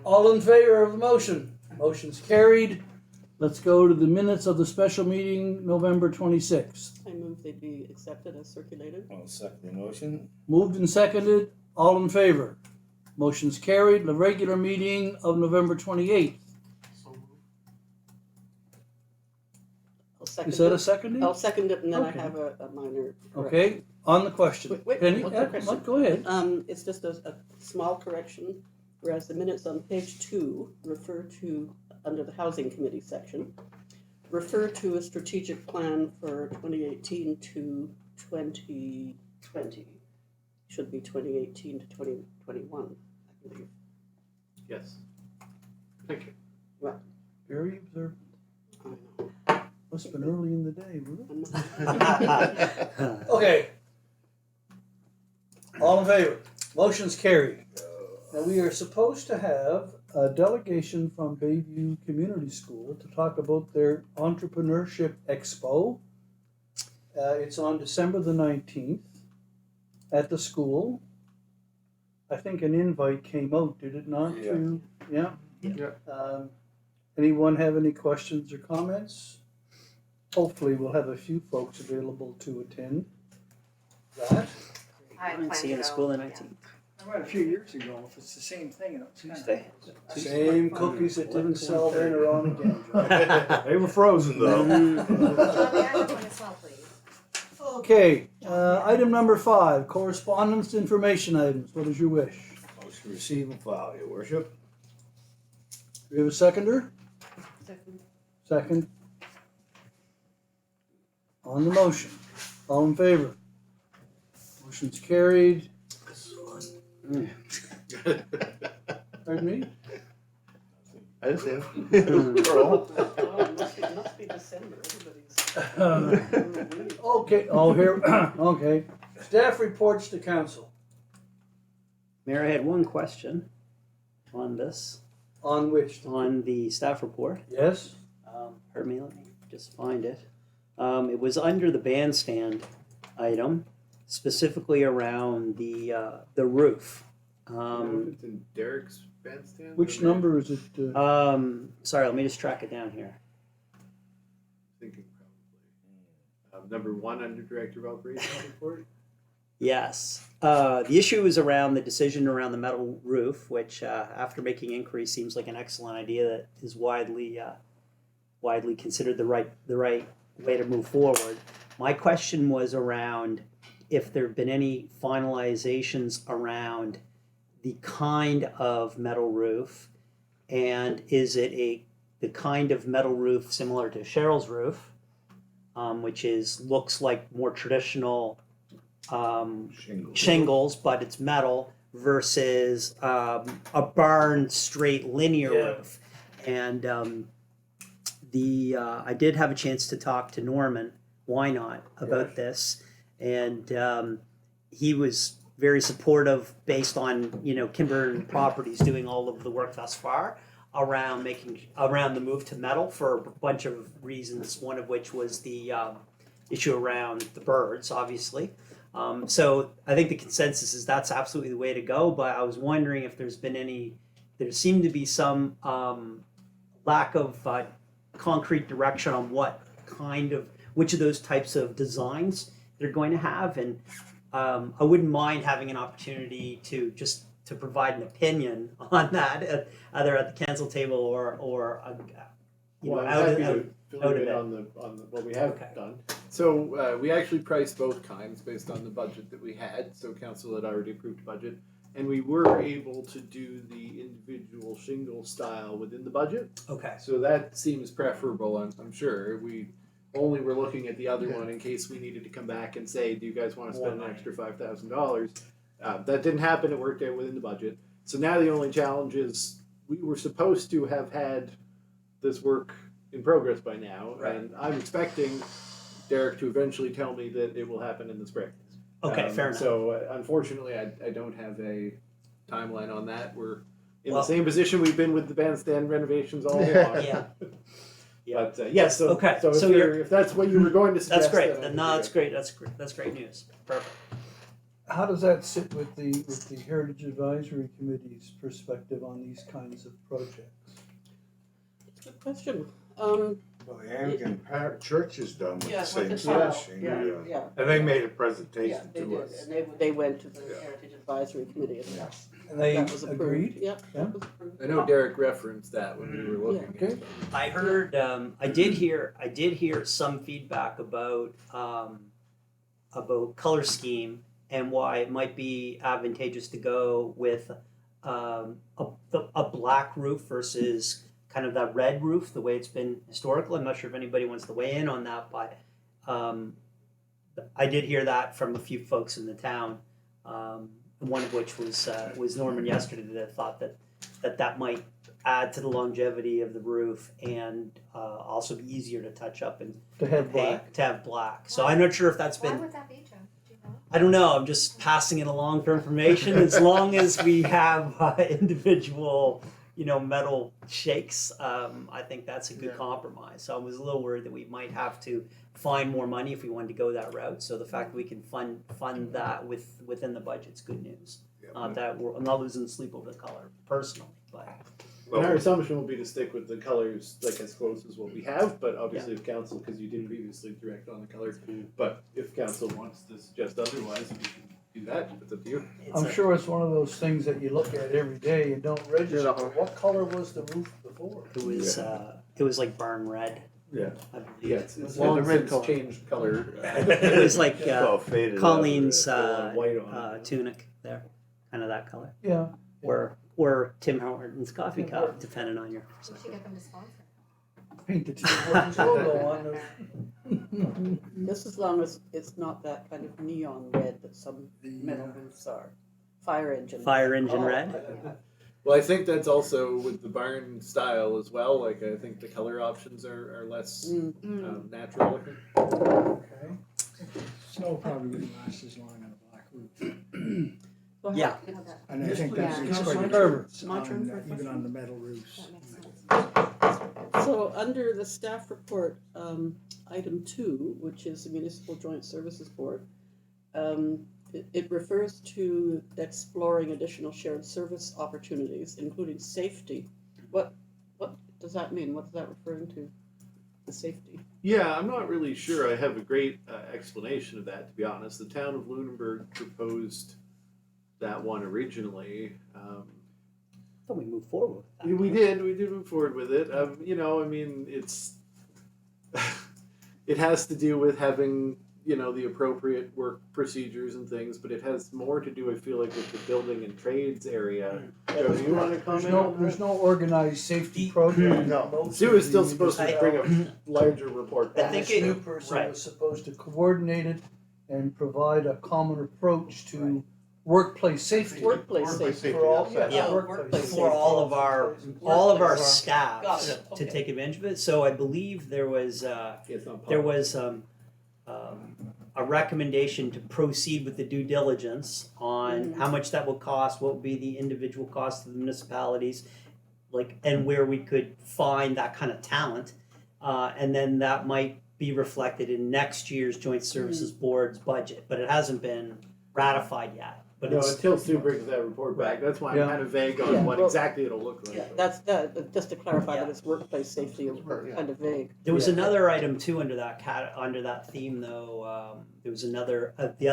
All in favor of the motion? Motion's carried. Let's go to the minutes of the special meeting, November 26th. I move they be accepted as circulated. I'll second the motion. Moved and seconded. All in favor? Motion's carried. The regular meeting of November 28th. I'll second Is that a it. seconding? I'll second it, and then Okay. I have a minor. Okay, on the question. Wait, Penny, what's the question? go ahead. It's just a small correction, whereas the minutes on page 2 refer to, under the Housing Committee section, refer to a strategic plan for 2018 to 2020. Should be 2018 to 2021, I believe. Yes. Thank you. Very observant. I know. Must have been early in the day, wasn't I'm not- it? Okay. All in favor? Motion's carried. Now, we are supposed to have a delegation from Bayview Community School to talk about their entrepreneurship expo. It's on December the 19th at the school. I think an invite came out, did it not? Yeah. Yeah? Anyone have any questions or comments? Hopefully we'll have a few folks available to attend that. I didn't see you in school the 19th. I went a few years ago. If it's the same thing, it was Tuesday. Same cookies that didn't sell then are on again. They were frozen though. Johnny, I have one as well, please. Okay, item number 5, correspondence information items. What is your wish? Motion to receive and file, your worship. Do we have a seconder? Second. On the motion. All in favor? Motion's carried. Pardon me? I understand. Oh, it must be December, everybody's. Okay, oh, here, okay. Staff reports to council. Mayor, I had one question on this, On which? on the staff report. Yes? Pardon me, let me just find it. It was under the bandstand item, specifically around the roof. It's in Derek's bandstand. Which over number is it? Sorry, let me just track it down here. Thinking probably. Number 1 under Director of Operations report. Yes. The issue is around the decision around the metal roof, which, after making inquiry, seems like an excellent idea that is widely considered the right way to move forward. My question was around if there have been any finalizations around the kind of metal roof, and is it the kind of metal roof similar to Cheryl's roof, which looks like more traditional shingles, but it's metal, versus a barn straight linear roof. And I did have a chance to talk to Norman Wynot about this, and he was very supportive based on Kimber Properties doing all of the work thus far around the move to metal for a bunch of reasons, one of which was the issue around the birds, obviously. So I think the consensus is that's absolutely the way to go, but I was wondering if there seemed to be some lack of concrete direction on which of those types of designs they're going to have, and I wouldn't mind having an opportunity to provide an opinion on that, either at the council table or out of it. On what we have done. So we actually priced both kinds based on the budget that we had. So council had already approved budget, and we were able to do the individual shingle style within the budget. Okay. So that seems preferable. I'm sure we only were looking at the other one in case we needed to come back and say, do you guys want to spend an extra $5,000? That didn't happen. It worked out within the budget. So now the only challenge is we were supposed to have had this work in progress by now, and I'm expecting Derek to eventually tell me that it will happen in the spring. Okay, fair enough. So unfortunately, I don't have a timeline on that. We're in the same position we've been with the bandstand renovations all along. Yeah. But yes, so okay. So if that's what you were going to suggest, that's great. then That's great. That's great news. Perfect. how does that sit with the Heritage Advisory Committee's perspective on these kinds of projects? It's a good question. Well, the Anglican Church has done the Yeah, same with the sort of town, thing. yeah, yeah. yeah. And they made a Yeah, presentation they to did, us. and they went to the Yeah. Heritage Advisory Committee, and Yeah. And they that was approved. agreed? Yeah, Yeah. that was approved. I know Derek referenced that when we were looking Yeah, okay. at it. I heard. I did hear some feedback about color scheme and why it might be advantageous to go with a black roof versus kind of that red roof, the way it's been historical. I'm not sure if anybody wants to weigh in on that, but I did hear that from a few folks in the town. One of which was Norman yesterday, that thought that might add to the longevity of the roof and also be easier to touch up and To have black? paint, to have black. So I'm not sure if that's Why been. would that be, Joe? Do you know? I don't know. I'm just passing it along for information. As long as we have individual, metal shakes, I think that's a good compromise. So I was a little worried that we might have to find more money if we wanted to go that route. So the fact that we can fund that within the budget's good news. Yeah. I'm not losing sleep over the color personally, but And our assumption will be to stick with the colors, like as close as what we have, but obviously if council, because you did previously direct on the colors, but if council wants to suggest otherwise, we can do that, it's up to you. it's I'm sure it's one of those things that you look at every day and don't register. What color was the roof before? it was like burn red. Yeah. I believe. Yeah, it's Long long red since color. changed color. It was like It's all faded out. Colleen's white on it. tunic there, kind of that color. Yeah. Or Tim Hortons coffee Tim cup, Hortons. depending on your We should perspective. get them to sponsor. Paint the Tim Hortons logo on the. Just as long as it's not that kind of neon red that some metal roofs are. Fire engine. Fire engine Oh, red. Well, I think that's also with the barn style as well, like I think the color options are less Mm. natural looking. Okay. Snow probably wouldn't last as long on a black roof. So Yeah. You know that. And I think that's Yeah. quite Herbert. My turn for a even question? on the metal roofs. That makes sense. So under the staff report, item 2, which is the Municipal Joint Services Board, it refers to exploring additional shared service opportunities, including safety. What does that mean? What is that referring to? The safety? Yeah, I'm not really sure I have a great explanation of that, to be honest. The town of Lunenburg proposed that one originally. So we move forward with that. We did move forward with it. It's it has to do with having the appropriate work procedures and things, but it has more to do, I feel like, with the building and trades area. Joe, do you want to comment on There's that? no organized safety program. No. Most Sue of is still the supposed to bring a larger report I back. think This it- new person right. was supposed to coordinate it and provide a common approach to workplace safety. Workplace safety. For all, Yeah. Yeah. Workplace For all of our Got staff it, to okay. take advantage of it. So I believe there was It's not there public. was a recommendation to proceed with the due diligence on how much that will cost, what would be the individual cost of the municipalities, and where we could find that kind of talent, and then that might be reflected in next year's Joint Services Board's budget, but it hasn't been ratified yet. But No, it's until Sue brings that report back. That's why I'm Yeah. kind of vague on Yeah, what well- exactly it'll look like. Yeah, that's that. Just to clarify Yeah. that it's workplace safety is kind of vague. There was Yeah. another item too under that theme though. There was another the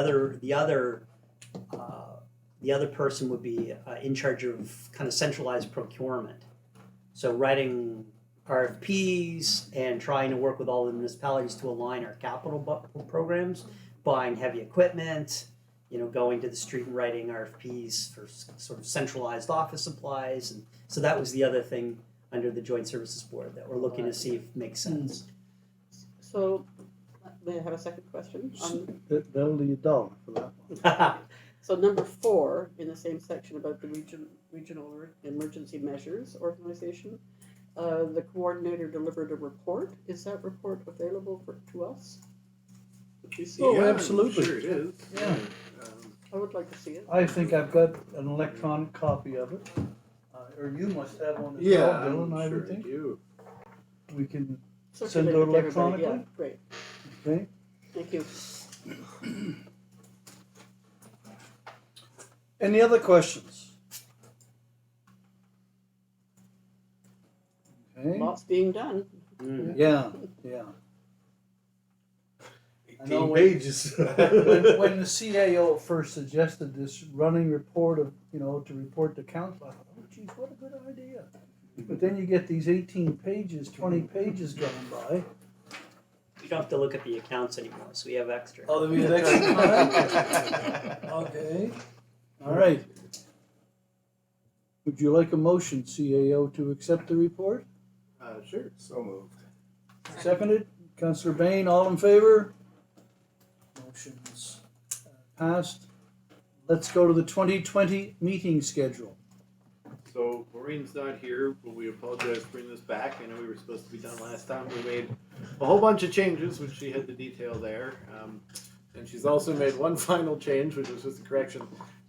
other person would be in charge of kind of centralized procurement. So writing RFPs and trying to work with all the municipalities to align our capital programs, buying heavy equipment, going to the street and writing RFPs for sort of centralized office supplies, and so that was the other thing under the Joint Services Board that we're looking to see if it makes sense. So, may I have a second question? That'll be $1 for that one. So number 4 in the same section about the regional emergency measures organization, the coordinator delivered a report. Is that report available to us? Did you see Oh, it? I'm absolutely. sure it is. Yeah. I would like to see it. I think I've got an electronic copy of it. Or you must have one as Yeah, well, Dylan, I'm I sure would think. do. We can, Circulate Send it it to everybody. electronically? Yeah, great. okay? Thank you. Any other questions? Okay, Lots being done. yeah, yeah. I know 18 when- pages. When the CAO first suggested this running report of, to report to council, I thought, oh geez, what a good idea. But then you get these 18 pages, 20 pages going by. We don't have to look at the accounts anymore, so we have extra. Oh, we have extra time? Okay, all right. Would you like a motion, CAO, to accept the report? Sure. So moved. Seconded, Councillor Bain, all in favor? Motion's passed. Let's go to the 2020 meeting schedule. So Maureen's not here, but we apologize for bringing this back. I know we were supposed to be done last time. We made a whole bunch of changes, which she had the detail there. And she's also made one final change, which was just a correction.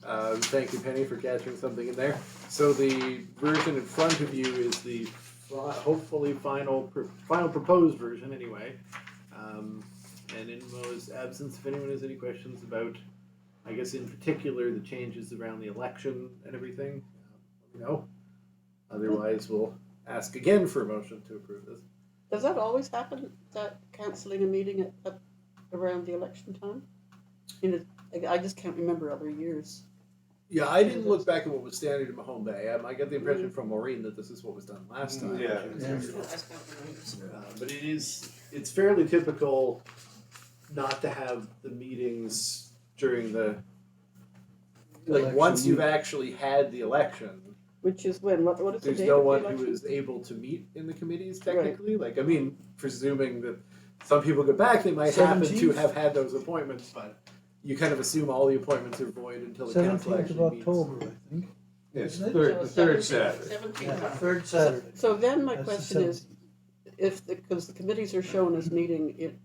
Thank you, Penny, for catching something in there. So the version in front of you is the hopefully final proposed version anyway. And in Mo's absence, if anyone has any questions about, I guess in particular, the changes around the election and everything, let me know. Otherwise, we'll ask again for a motion to approve this. Does that always happen, that cancelling a meeting at around the election time? I just can't remember other years. Yeah, I didn't look back at what was standard in Mahone Bay. I get the impression from Maureen that this is what was done last time. Yeah. But it's fairly typical not to have the meetings during the, like, Election once you've week. actually had the election, Which is when, what is the there's date no of the one who election? is able to meet in the committees technically. Like, I mean, presuming that some people get back, they might happen to 17th? have had those appointments, but you kind of assume all the appointments are void until the council 17th actually of meets. October, I think. It's Isn't it? the third Saturday. 17th. Yeah, third Saturday. So then my That's the question is, because the committees are shown as meeting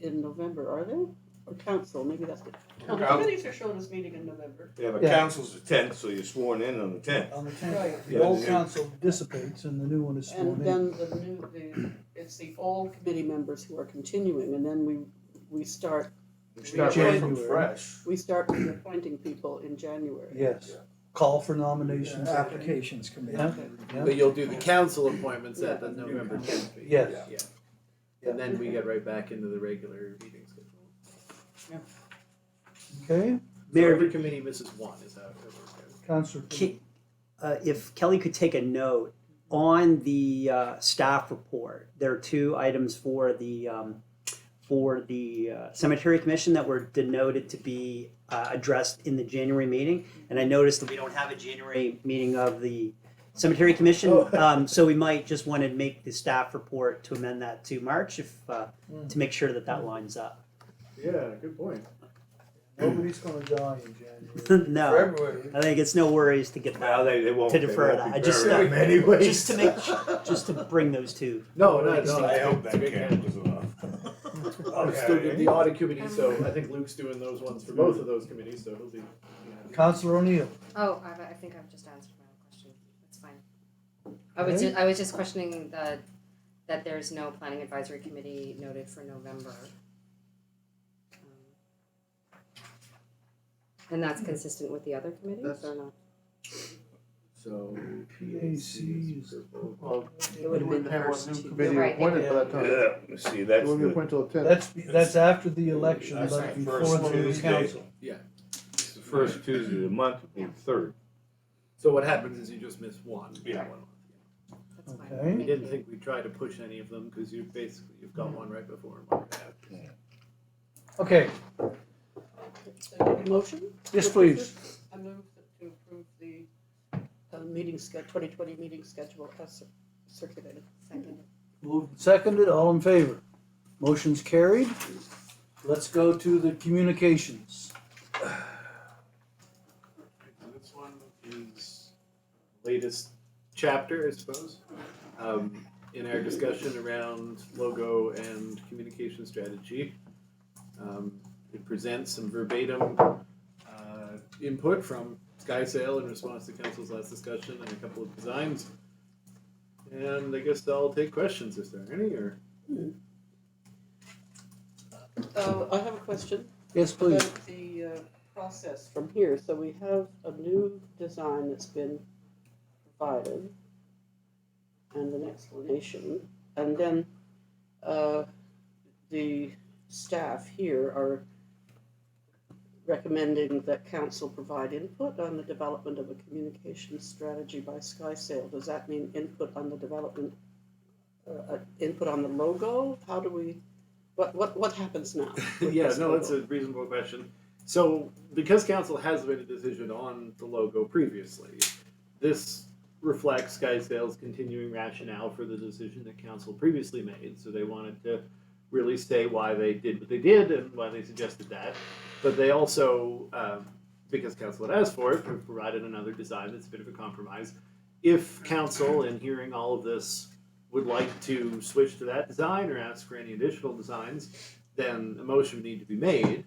in November, are they? Or council, maybe that's it. No, the committees are shown as meeting in November. Yeah, but Yeah. council's the 10th, so you're sworn in on the 10th. On the 10th, Right. the Yeah, old the- council dissipates and the new one is sworn And in. then it's the old committee members who are continuing, and then we start We start right from January. fresh. appointing people in January. Yes, call for nominations. Applications come in. Yeah, yeah. But you'll do the council appointments at the November 10th meeting. Yes. Yeah. Yeah. And then we get right back into the regular meeting schedule. Okay, So Mayor, every committee misses one, is how it works. Councillor. if Kelly could take a note on the staff report, there are two items for the cemetery commission that were denoted to be addressed in the January meeting, and I noticed that we don't have a January meeting of the cemetery commission, so we might just want to make the staff report to amend that to March, to make sure that lines up. Yeah, good point. Nobody's gonna die in January. No, February. I think it's no worries to get Well, that. they won't. To they defer won't that. be I just, burying them anyways. just to bring those two. No, I hope that Good catch. cancels off. I'm still the audit committee, so I think Luke's doing those ones for both of those committees, so he'll be. Councillor O'Neill. Oh, I think I've just answered my own question. That's fine. I was just questioning that there's no planning advisory committee noted for November. And that's consistent with the other committees or not? So PAC is. Well, It would have been the have first one new two. committee Right, appointed by that time. Yeah, see, It that's won't be the, appointed till the 10th. That's after the election, That's but the before first the new Tuesday. council. the first Tuesday of the month, would be the third. So what happens is you just miss one. Yeah. One month. That's fine. Okay. We didn't think we'd try to push any of them because you've got one right before and one right after. Okay, Motion? yes, please. I move to approve the 2020 meeting schedule as circulated. Second. Moved and seconded, all in favor. Motion's carried. Let's go to the communications. This one is latest chapter, I suppose, in our discussion around logo and communication strategy. It presents some verbatim input from SkySail in response to council's last discussion and a couple of designs. And I guess I'll take questions if there are any, or I have a question Yes, please. about the process from here. So we have a new design that's been provided and an explanation. And then the staff here are recommending that council provide input on the development of a communications strategy by SkySail. Does that mean input on the development, input on the logo? How do we, what happens now? with Yeah, this no, that's logo? a reasonable question. So, because council has made a decision on the logo previously, this reflects SkySail's continuing rationale for the decision that council previously made. So they wanted to really say why they did what they did and why they suggested that. But they also, because council had asked for it, have provided another design that's a bit of a compromise. If council, in hearing all of this, would like to switch to that design or ask for any additional designs, then a motion would need to be made.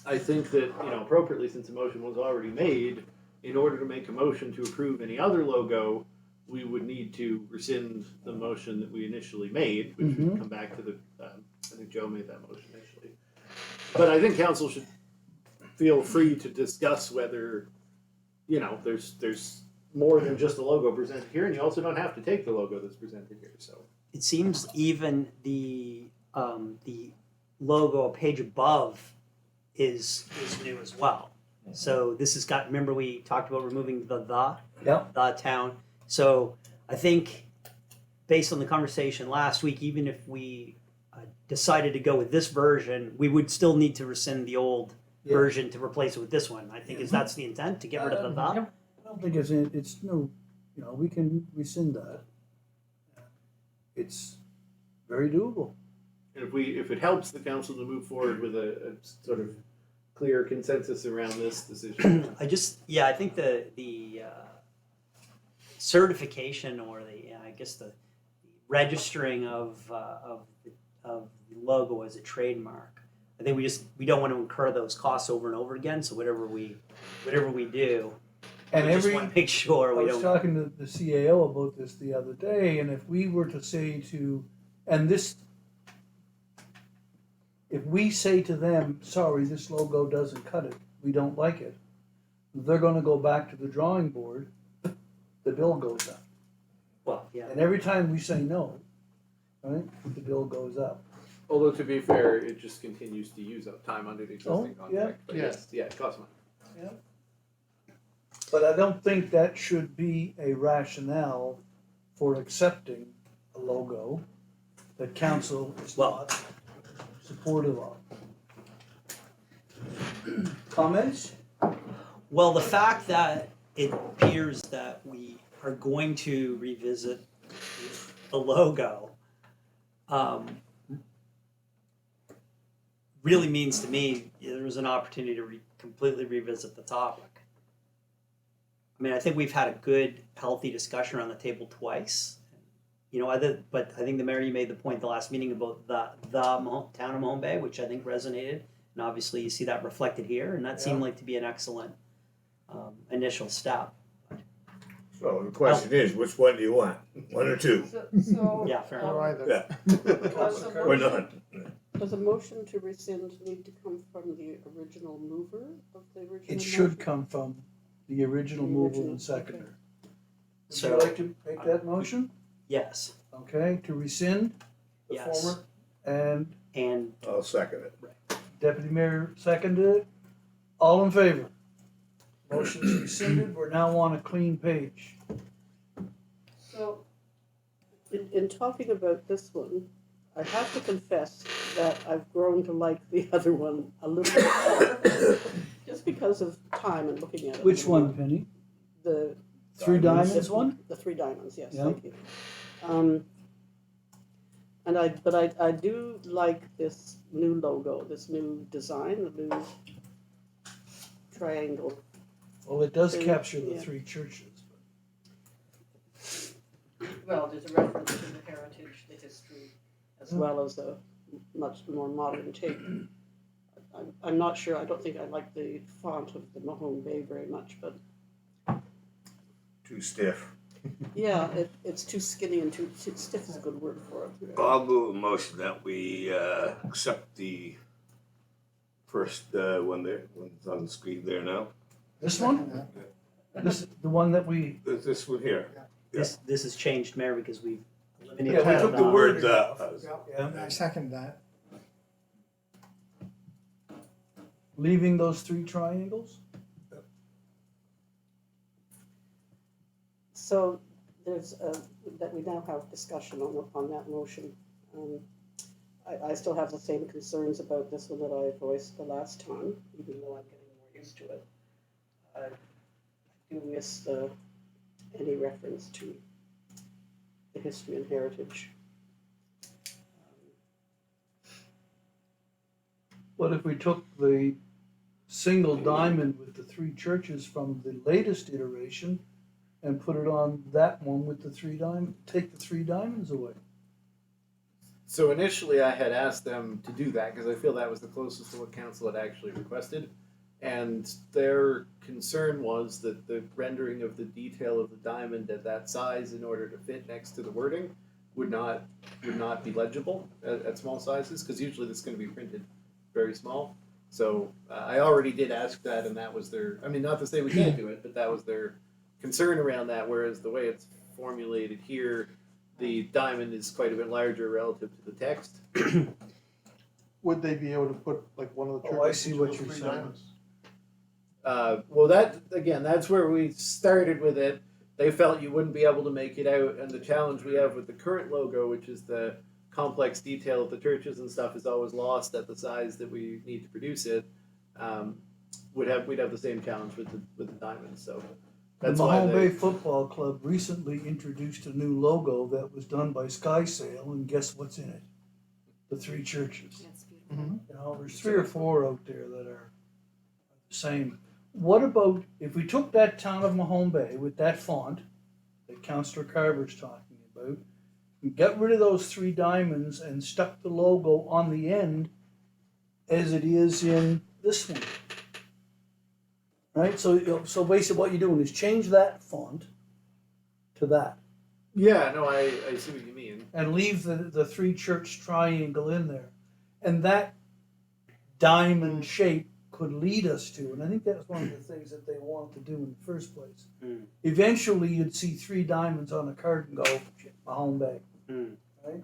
I think that, appropriately, since a motion was already made, in order to make a motion to approve any other logo, we would need to rescind the motion that we initially made, which would come back to the, I think Joe made that motion initially. But I think council should feel free to discuss whether, there's more than just the logo presented here, and you also don't have to take the logo that's presented here, so. It seems even the logo a page above is new as well. So this has got, remember we talked about removing the Yep. town. So I think based on the conversation last week, even if we decided to go with this version, we would still need to rescind the old Yeah. version to replace it with this one. I think is that's the intent, to get rid of the I don't think it's no, we can rescind that. It's very doable. And if it helps the council to move forward with a sort of clear consensus around this decision. I think the certification or the registering of the logo as a trademark. I think we don't want to incur those costs over and over again. So whatever we do, And we just want to make sure I we was don't. talking to the CAO about this the other day, and if we were to say if we say to them, sorry, this logo doesn't cut it, we don't like it, they're gonna go back to the drawing board, the bill goes up. Well, yeah. And every time we say no, right, the bill goes up. Although to be fair, it just continues to use up time under the existing Oh, yeah. contract. But yes, it costs money. But I don't think that should be a rationale for accepting a logo that council is not supportive of. Comments? Well, the fact that it appears that we are going to revisit the logo really means to me there was an opportunity to completely revisit the topic. I mean, I think we've had a good, healthy discussion around the table twice. But I think the mayor, you made the point the last meeting about the town of Mahone Bay, which I think resonated, and obviously you see that reflected here, and that seemed like to be an excellent initial step. So the question is, which one do you want? One or two? So, Yeah, fair Or enough. either. Yeah. Or none? does a motion to rescind need to come from the original mover of the original It should motion? come from the original The mover original, and seconder. Would So- you like to make that motion? Yes, Okay, to rescind the Yes. former, and and I'll second it. Deputy Mayor seconded it. All in favor? Motion's rescinded, we're now on a clean page. So, in talking about this one, I have to confess that I've grown to like the other one a little bit more, just because of time and looking at it. Which one, Penny? The Three Diamonds one? The Three Diamonds, yes, Yeah. thank you. But I do like this new logo, this new design, the new triangle. Well, it does Yeah. capture the Yeah. three churches. Well, there's a reference to the heritage, the history, as well as a much more modern take. I'm not sure, I don't think I like the font of the Mahone Bay very much, but Too stiff. yeah, it's too skinny and too stiff is a good word for it. I'll move a motion that we accept the first, when it's on the screen there now. This one? This, the one that we, This one here. This has changed, Mayor, because we've Yeah, eliminated. we took the word out. yeah, I second that. leaving those 3 triangles? So there's, that we now have discussion on that motion. I still have the same concerns about this one that I voiced the last time, even though I'm getting more used to it. I do miss any reference to the history and heritage. What if we took the single diamond with the 3 churches from the latest iteration and put it on that one with the 3 diamonds, take the 3 diamonds away? So initially, I had asked them to do that because I feel that was the closest to what council had actually requested, and their concern was that the rendering of the detail of the diamond at that size, in order to fit next to the wording, would not be legible at small sizes, because usually this is going to be printed very small. So I already did ask that, and that was their. I mean, not to say we can't do it, but that was their concern around that. Whereas the way it's formulated here, the diamond is quite a bit larger relative to the text. Would they be able to put like one of the churches? Oh, I see into what the you're 3 saying. diamonds? Well, that's where we started with it. They felt you wouldn't be able to make it out, and the challenge we have with the current logo, which is the complex detail of the churches and stuff, is always lost at the size that we need to produce it. We'd have the same challenge with the diamonds. So that's the why Mahone Bay Football Club recently introduced a new logo that was done by Skysail, and guess what's in it? The 3 churches. That's beautiful. You know, there's 3 or 4 out there that are the same. What about if we took that town of Mahone Bay with that font that Councillor Carver's talking about, and got rid of those 3 diamonds and stuck the logo on the end as it is in this one? Right? So basically what you're doing is change that font to that Yeah, no, I see what you mean. and leave the 3 church triangle in there. And that diamond shape could lead us to, and I think that's one of the things that they wanted to do in the first place. Mm. Eventually you'd see 3 diamonds on a card and go, Mahone Bay. Mm. Right?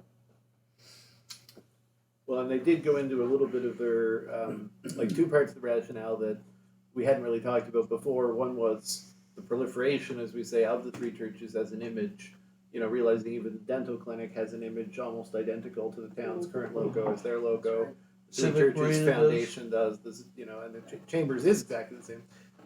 Well, and they did go into a little bit of their, like 2 parts of the rationale that we hadn't really talked about before. One was the proliferation, as we say, of the 3 churches as an image. You know, realizing even the dental clinic has an image almost identical to the town's current logo as their logo. The Civic Churches Arena Foundation does this, you know, and the Chambers is exactly the same.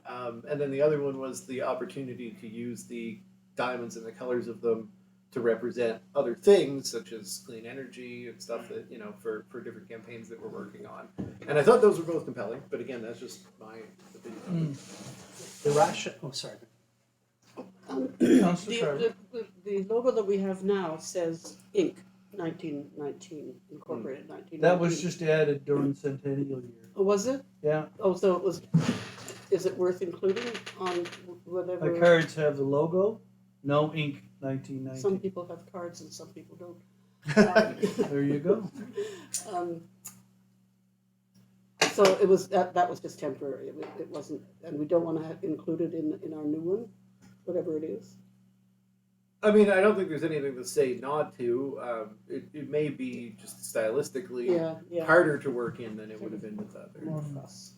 And then the other one was the opportunity to use the diamonds and the colors of them to represent other things, such as clean energy and stuff that, you know, for different campaigns that we're working on. And I thought those were both compelling, but again, that's just my opinion. The ration. Oh, sorry. Councillor Carver. The logo that we have now says Inc. 1919, incorporated 1919. That was just added during Centennial Year. Oh, was it? Yeah. Oh, so it was, is it worth including on whatever? The cards have the logo, no ink, Some 1990. people have cards and some people don't. There you go. So it was, that was just temporary, it wasn't, and we don't wanna include it in our new one, whatever it is. I mean, I don't think there's anything to say not to. It may be just stylistically Yeah. harder to work in than it would have been with other. More fuss.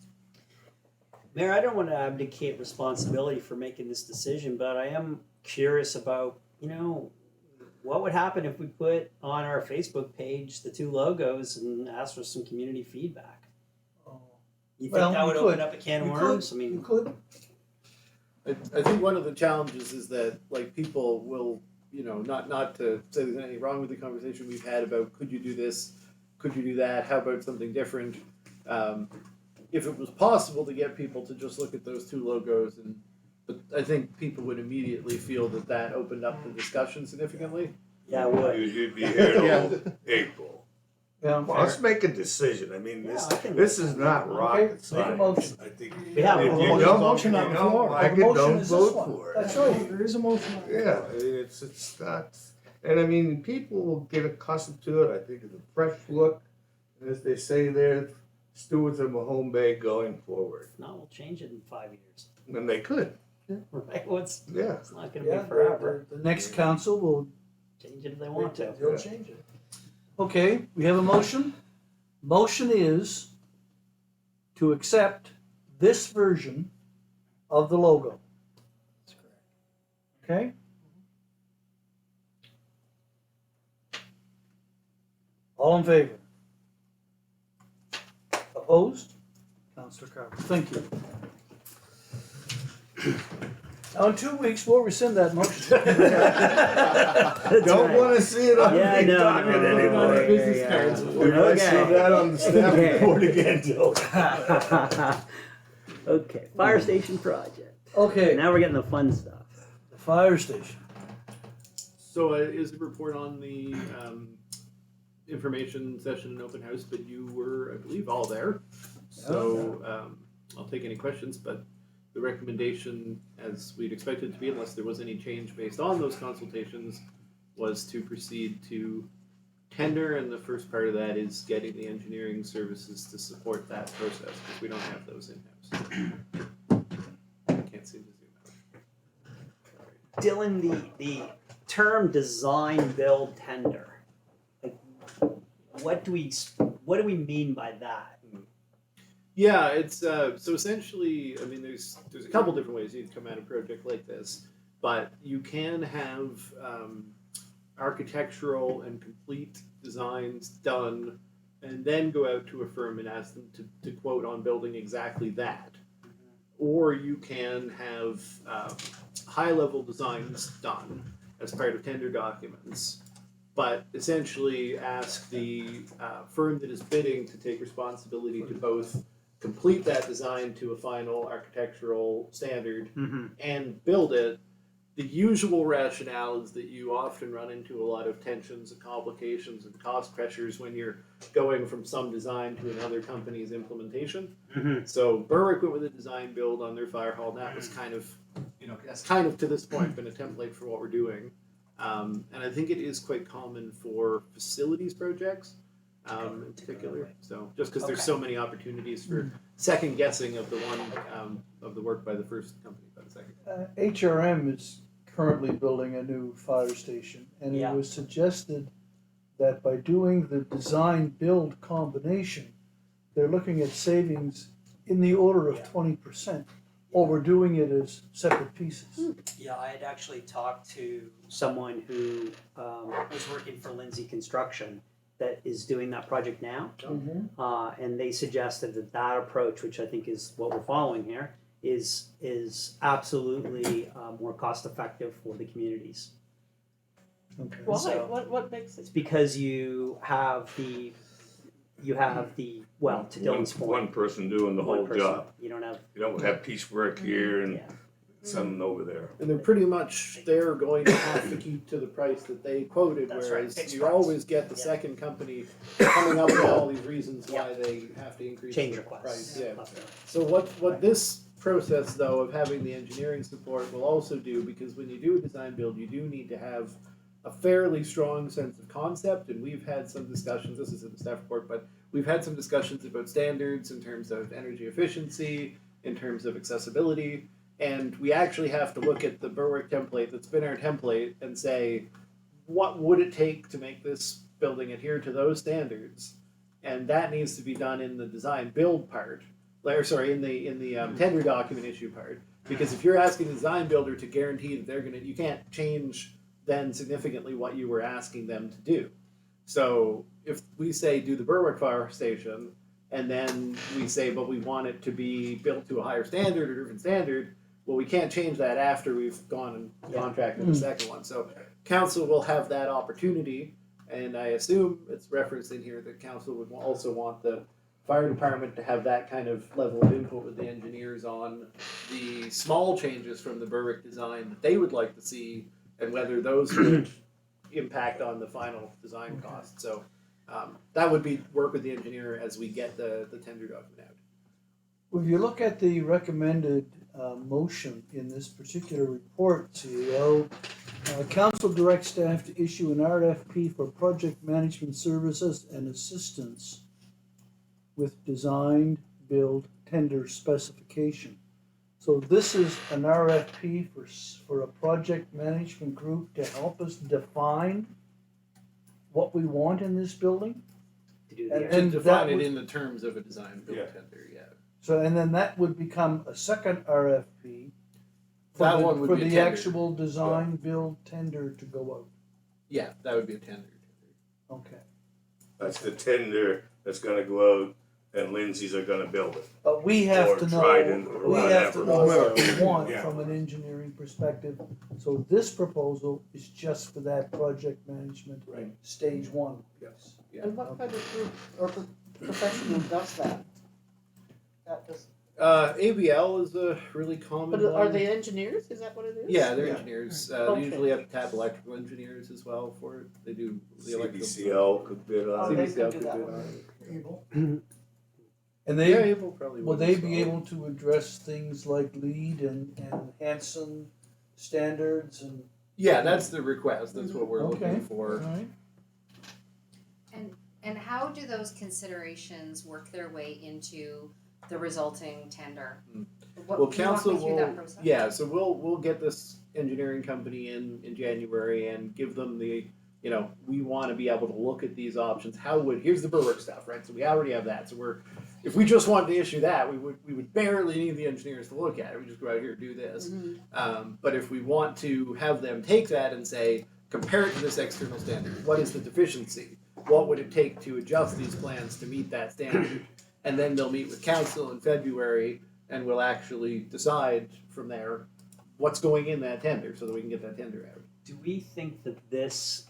Mayor, I don't want to abdicate responsibility for making this decision, but I am curious about, you know, what would happen if we put on our Facebook page the 2 logos and asked for some community feedback? Oh. You think Well, that you would could. open up a can of You worms? could. I You mean, could. I think one of the challenges is that, like, people will, you know, not to say there's anything wrong with the conversation we've had about could you do this, could you do that, how about something different? If it was possible to get people to just look at those 2 logos, but I think people would immediately feel that opened up the discussion significantly. yeah, it would. You'd be here till April. Yeah. Well, let's make a decision. I mean, Yeah, I can- this is not rocket Make a science. motion. I think We have if a you motion. don't, Motion you on the don't floor. like The it, motion don't is this vote one. for it. That's right. There is a motion. Yeah, I mean, it's not, and I mean, people will get accustomed to it. I think it's a fresh look, and as they say there, stewards of Mahone Bay going forward? If not, we'll change it in 5 years. And they could, Right? Well, it's yeah. not going to Yeah, be forever. the next council will Change it if they want to. They'll change it. Okay, we have a motion. Motion is to accept this version of the logo. That's correct. Okay? All in favor? Opposed? Councillor Carver, thank you. Now, in 2 weeks, we'll rescind that motion. Don't right. wanna see it on Yeah, the no, document no, anymore. no, business yeah, cards. yeah. We might see Okay. that on the staff Okay. report again, Joe. Okay, fire station project. Okay, Now we're getting the fun stuff. the fire station. So is the report on the information session and open house, but you were, I believe, all there. So I'll take any questions, but the recommendation, as we'd expected to be, unless there was any change based on those consultations, was to proceed to tender, and the first part of that is getting the engineering services to support that process, because we don't have those in-house. I can't seem to zoom out. Dylan, the term design build tender. Like, what do we mean by that? Yeah, it's so essentially. I mean, there's a couple different ways you can come at a project like this, but you can have architectural and complete designs done, and then go out to a firm and ask them to quote on building exactly that, or you can have high-level designs done as part of tender documents, but essentially ask the firm that is bidding to take responsibility to both complete that design to a final architectural standard Mm-hmm. and build it. The usual rationale is that you often run into a lot of tensions and complications and cost pressures when you're going from some design to another company's implementation. Mm-hmm. So Berwick went with a design build on their fire hall, and that was kind of, that's kind of to this point been a template for what we're doing. And I think it is quite common for facilities projects in particular. So just because there's so many opportunities for second guessing of the one of the work by the first company by the second. HRM is currently building a new fire station, and Yeah. it was suggested that by doing the design build combination, they're looking at savings in the order of 20%, over doing it as separate pieces. Yeah, I had actually talked to someone who was working for Lindsay Construction that is doing that project now. And they suggested that approach, which I think is what we're following here, is absolutely more cost effective for the communities. Okay. Why? So- What makes It's it? because you have the well, to Dylan's point, One person doing the one whole person. job. You don't have You don't have piecework here and yeah. some over there. And they're pretty much, they're going to have to keep to the price that they quoted, That's right, whereas fixed you price. always get the Yeah. second company coming up with all these reasons why they have to increase Change the requests. price. Yeah. Left and right. So what this process though of having the engineering support will also do, because when you do a design build, you do need to have a fairly strong sense of concept, and we've had some discussions, this is in the staff report, but we've had some discussions about standards in terms of energy efficiency, in terms of accessibility, and we actually have to look at the Berwick template that's been our template and say, what would it take to make this building adhere to those standards? And that needs to be done in the design build part, or sorry, in the tender document issue part. Because if you're asking the design builder to guarantee that they're gonna, you can't change then significantly what you were asking them to do. So if we say do the Berwick fire station, and then we say but we want it to be built to a higher standard or different standard, well, we can't change that after we've gone and contracted the second one. So council will have that opportunity, and I assume it's referenced in here that council would also want the fire department to have that kind of level of input with the engineers on the small changes from the Berwick design that they would like to see, and whether those would impact on the final design cost. So that would be work with the engineer as we get the tender document out. If you look at the recommended motion in this particular report, CEO, council directs staff to issue an RFP for project management services and assistance with design, build, tender specification. So this is an RFP for a project management group to help us define what we want in this building. To do And the then To that define it would- in the terms of a design build Yeah. tender, yeah. So, and then that would become a second RFP That one would for be a the tender. actual design, build, tender to go out. Yeah, that would be a tender. Okay. That's the tender that's gonna go out and Lindsay's are gonna build it. But we have Or to know, Trident or we have to whatever. know what we want Yeah. from an engineering perspective. So this proposal is just for that project management, Right. stage one. Yes. And what kind of group or professional does that? That does, ABL is a really common but are one. they engineers? Is that what it is? Yeah, they're Yeah. engineers. Okay. They usually have to tap electrical engineers as well for it. They do the electrical. CBCL could bid Oh, on it. they CBCL could do could that bid one. on it. Able. And Yeah, they, Able probably will would they as be well. able to address things like LEED and Hanson standards and? Yeah, that's the request. That's what we're Okay. looking for. Alright. And how do those considerations work their way into the resulting tender? Mm. What, Well, can you walk council me through will. that process? Yeah, so we'll get this engineering company in January and give them the. You know, we want to be able to look at these options. Here's the Berwick stuff, right? So we already have that. So if we just wanted to issue that, we would barely need the engineers to look at it. We just go out here and do this. But if we want to have them take that and say, compare it to this external standard, what is the deficiency? What would it take to adjust these plans to meet that standard? And then they'll meet with council in February, and we'll actually decide from there what's going in that tender, so that we can get that tender out. Do we think that this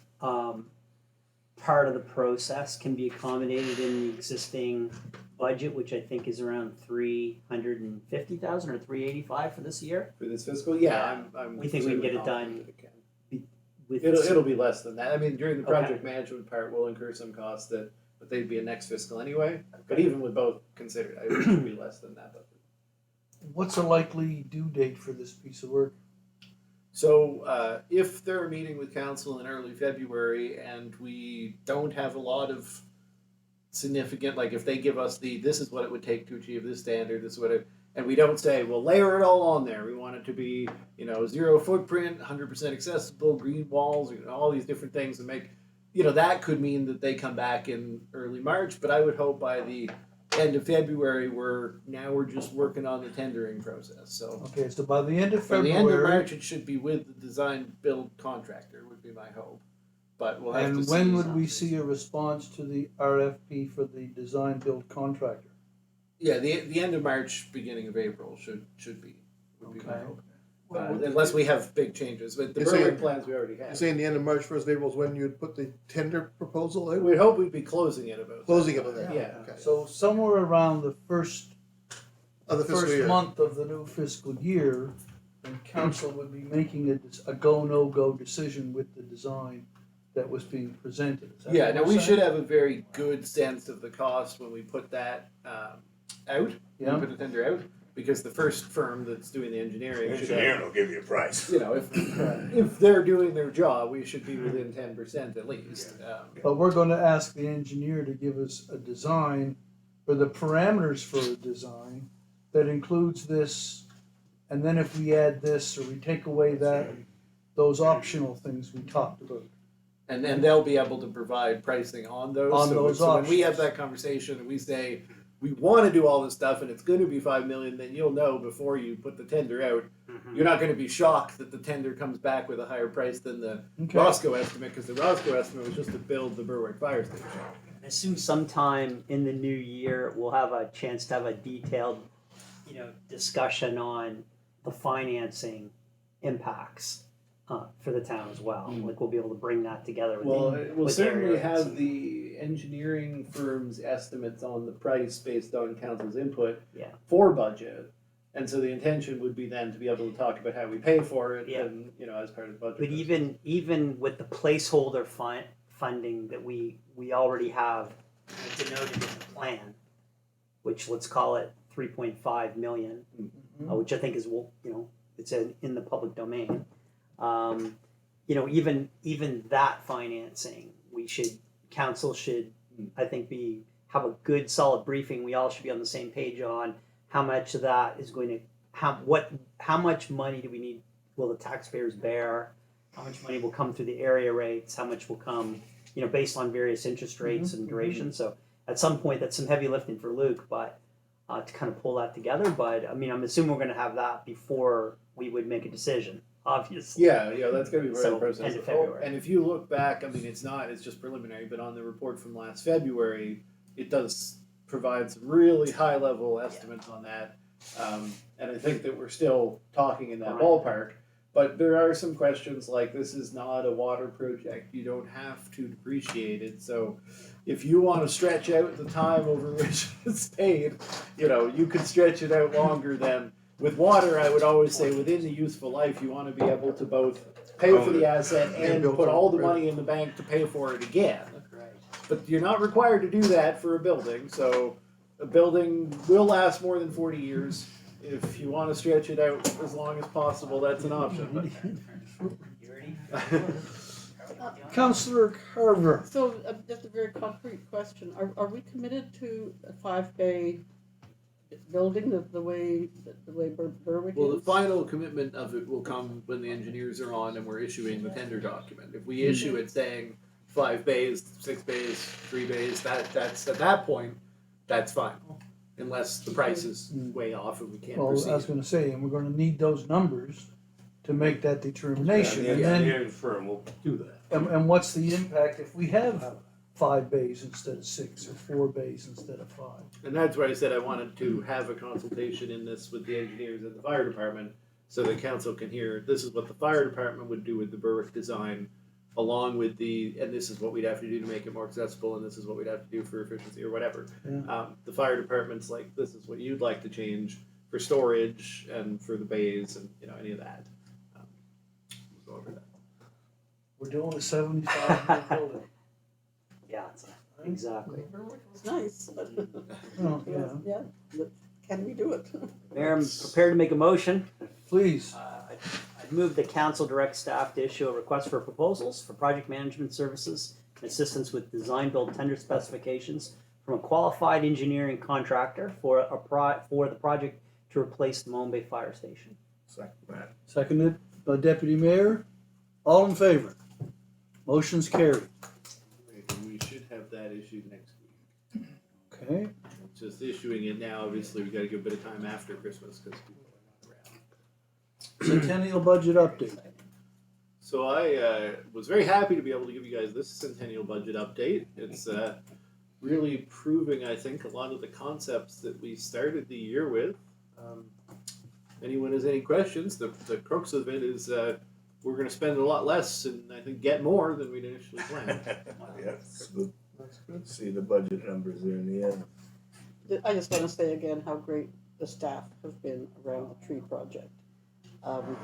part of the process can be accommodated in the existing budget, which I think is around 350,000 or 385 for this year? For this fiscal, yeah, I'm We think we can get it certainly done confident it can. With It'll be less than that. I mean, during the Okay. project management part, we'll incur some costs but they'd be a next fiscal anyway. But even with both considered, it should be less than that. But What's a likely due date for this piece of work? so if they're meeting with council in early February and we don't have a lot of significant, like if they give us this is what it would take to achieve this standard, this is what it, and we don't say, well, layer it all on there. We want it to be, zero footprint, 100% accessible, green walls, all these different things, and make, that could mean that they come back in early March. But I would hope by the end of February, we're just working on the tendering process. So Okay, so by the end of by the end of February, March, it should be with the design build contractor. Would be my hope. But we'll have to and see. when would we see a response to the RFP for the design build contractor? Yeah, the end of March, beginning of April would be my Okay. hope. Unless we have big changes, but the You're saying- Berwick plans we already You're have. saying the end of March, 1st April is when you'd put the tender proposal out? We'd hope we'd be closing it about. Closing it that. about that. Yeah. Okay. So somewhere around the first Of the fiscal year. month of the new fiscal year, and council would be making a go, no-go decision with the design that was being presented. Is that Yeah. what Now we're we saying? should have a very good sense of the cost when we put that out. Yeah. We put the tender out because the first firm that's doing the engineering should have. Engineer will give you a price. If they're doing their job, we should be within 10% at least. But we're gonna ask the engineer to give us a design, or the parameters for a design that includes this, and then if we add this, or we take away that, those optional things we talked about. And then they'll be able to provide pricing on those. On so, those so when we have options. that conversation and we say we want to do all this stuff and it's going to be $5 million, then you'll know before you put the tender out. You're not going to be shocked that the tender comes back with a higher price than the Okay. Roscoe estimate, because the Roscoe estimate was just to build the Berwick Fire Station. I assume sometime in the new year, we'll have a chance to have a detailed, discussion on the financing impacts for the town as well. Like we'll be able to bring that together. We'll with certainly areas. have the engineering firm's estimates on the price based on council's input Yeah. for budget. And so the intention would be then to be able to talk about how we pay for it Yeah. and, as part of the budget. But even with the placeholder funding that we already have denoted in the plan, which let's call it 3.5 million, which I think is it's in the public domain. Even that financing, council should I think have a good solid briefing. We all should be on the same page on how much of that is going to, how much money do we need, will the taxpayers bear? How much money will come through the area rates? How much will come, based on various interest rates and duration? So at some point, that's some heavy lifting for Luke, but to kind of pull that together. But I mean, I'm assuming we're going to have that before we would make a decision, obviously. Yeah, that's going to be part of the process. End of February. And if you look back, I mean, it's just preliminary, but on the report from last February, it does provide some really high level estimates on that. And I think that we're still talking in that ballpark. But there are some questions like, this is not a water project. You don't have to depreciate it. So if you want to stretch out the time over which it's paid, you can stretch it out longer than with water. I would always say within the useful life, you want to be able to both pay for the asset and put all the money in the bank to pay for it again. But you're not required to do that for a building. So a building will last more than 40 years. If you want to stretch it out as long as possible, that's an option. Councillor Carver. So, just a very concrete question, are we committed to a 5-bay building the way Berwick Well, the is? final commitment of it will come when the engineers are on and we're issuing the tender document. If we issue it saying 5 bays, 6 bays, 3 bays, that's at that point, that's final. Unless the price is way off and we can't Well, proceed. I was going to say, and we're going to need those numbers to make that determination. The And then, engineering firm will do that. and what's the impact if we have 5 bays instead of 6 or 4 bays instead of 5? And that's why I said I wanted to have a consultation in this with the engineers and the fire department so the council can hear, this is what the fire department would do with the Berwick design, along with and this is what we'd have to do to make it more accessible, and this is what we'd have to do for efficiency or whatever. Yeah. The fire department's like, this is what you'd like to change for storage and for the bays and any of that. We'll go over that. We're doing a 75-year building. Yeah, exactly. It's nice, but, Oh, yeah. yeah, but can we do it? Mayor, I'm prepared to make a motion. Please. I'd move the council direct staff to issue a request for proposals for project management services and assistance with design build tender specifications from a qualified engineering contractor for the project to replace the Mahone Bay Fire Station. Second that. Seconded by Deputy Mayor. All in favor? Motion's carried. We should have that issued next week. Okay. Just issuing it now, obviously, we got to give a bit of time after Christmas because people are not around. Centennial budget update. So I was very happy to be able to give you guys this centennial budget update. It's really proving, I think, a lot of the concepts that we started the year with. Anyone has any questions, the crux of it is we're going to spend a lot less and I think get more than we'd initially planned. Yeah, it's good. That's good to see the budget numbers there in the end. I just want to say again how great the staff have been around the tree project.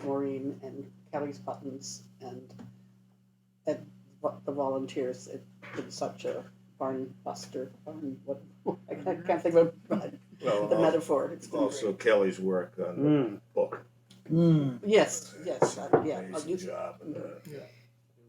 Maureen and Kelly's Buttons and what the volunteers, it's been such a barn buster, I can't think of the metaphor. It's been Also great. Kelly's work on the book. Yes, yeah. Amazing job.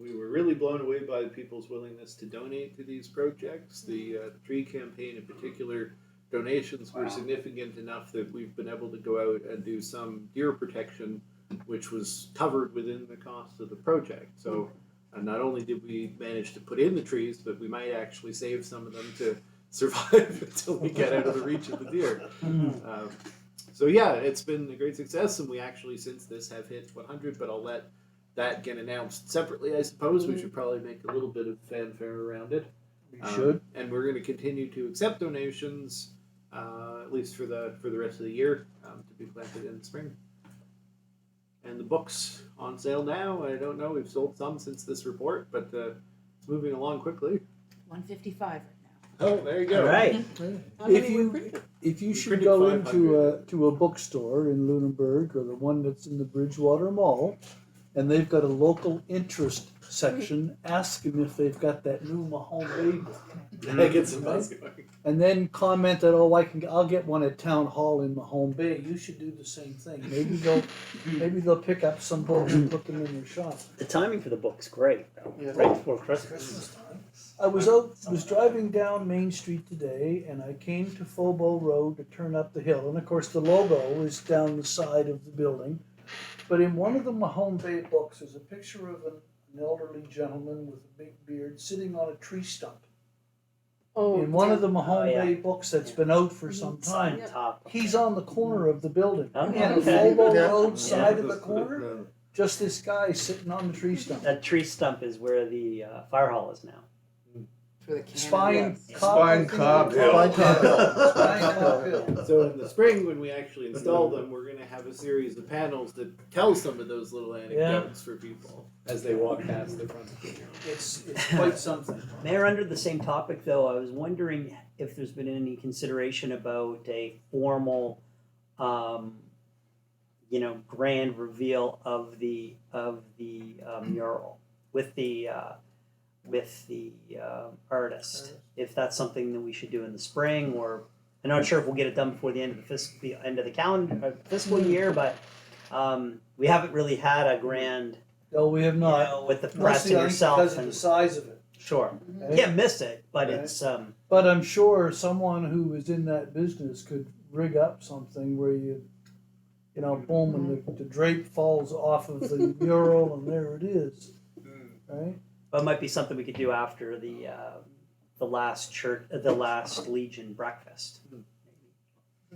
We were really blown away by people's willingness to donate to these projects. The tree campaign in particular, donations were significant enough that we've been able to go out and do some deer protection, which was covered within the cost of the project. So not only did we manage to put in the trees, but we might actually save some of them to survive until we get out of the reach of the deer. So yeah, it's been a great success, and we actually since this have hit 100, but I'll let that get announced separately, I suppose. We should probably make a little bit of fanfare around it. We should. And we're going to continue to accept donations, at least for the rest of the year, to be planted in the spring. And the book's on sale now. I don't know, we've sold some since this report, but it's moving along quickly. 155 right now. Oh, there you go. All right. How many were printed? If you should printed go 500. to a bookstore in Lunenburg or the one that's in the Bridgewater Mall, and they've got a local interest section, ask them if they've got that new Mahone Bay book. That gets some buzz going. And then comment that, I'll get one at Town Hall in Mahone Bay. You should do the same thing. Maybe they'll pick up some books and put them in their shop. The timing for the book's great, though. Yeah. Right before Christmas. I was driving down Main Street today, and I came to Fobo Road to turn up the hill. And of course, the logo is down the side of the building. But in one of the Mahone Bay books, there's a picture of an elderly gentleman with a big beard sitting on a tree stump. Oh, In one of the Mahone Oh, yeah. Bay books that's been out for some time, Yeah. Top. he's on the corner of the building. Oh, On yeah, the okay. Fobo Yeah. Road side Yeah. of the corner, just this guy sitting on the tree stump. That tree stump is where the fire hall is now. For the cannon. Spine Yes. Cobb, I think Cobb they Hill. call it. Spine Cobb Hill. Spine Cobb Hill. So in the spring, when we actually install them, we're going to have a series of panels that tell some of those little anecdotes for people as they walk past the front of the mural. It's quite something. Mayor, under the same topic though, I was wondering if there's been any consideration about a formal, grand reveal of the mural with the artist. If that's something that we should do in the spring, or I'm not sure if we'll get it done before the end of the calendar fiscal year, but we haven't really had a grand, No, we have not. with the press Mostly, and I think, yourself because of and the size of it. sure. Okay? Can't miss it, but Right. it's But I'm sure someone who is in that business could rig up something where boom, and the drape falls off of the mural, and there it is, right? but it might be something we could do after the last Legion breakfast.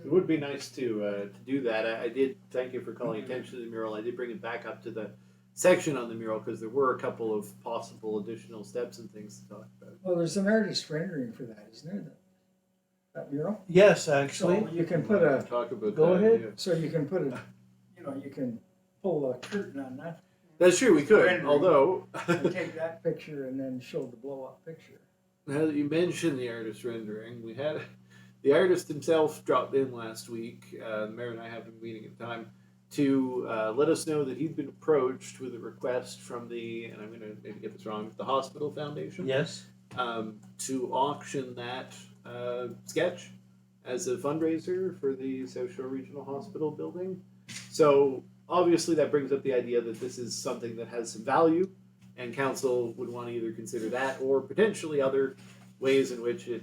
It would be nice to do that. I did thank you for calling attention to the mural. I did bring it back up to the section on the mural because there were a couple of possible additional steps and things to talk about. Well, there's an artist rendering for that, isn't there? That mural? Yes, actually. So you can put a, Talk about Go that. ahead. Yeah. so you can put a, you can pull a curtain on that That's true. We could, Rendering. although and take that picture and then show the blow up picture. now that you mentioned the artist rendering, we had the artist himself dropped in last week. The mayor and I had a meeting at the time to let us know that he'd been approached with a request from and I'm going to maybe get this wrong, the Hospital Foundation, Yes. to auction that sketch as a fundraiser for the South Shore Regional Hospital building. So obviously that brings up the idea that this is something that has some value, and council would want to either consider that or potentially other ways in which it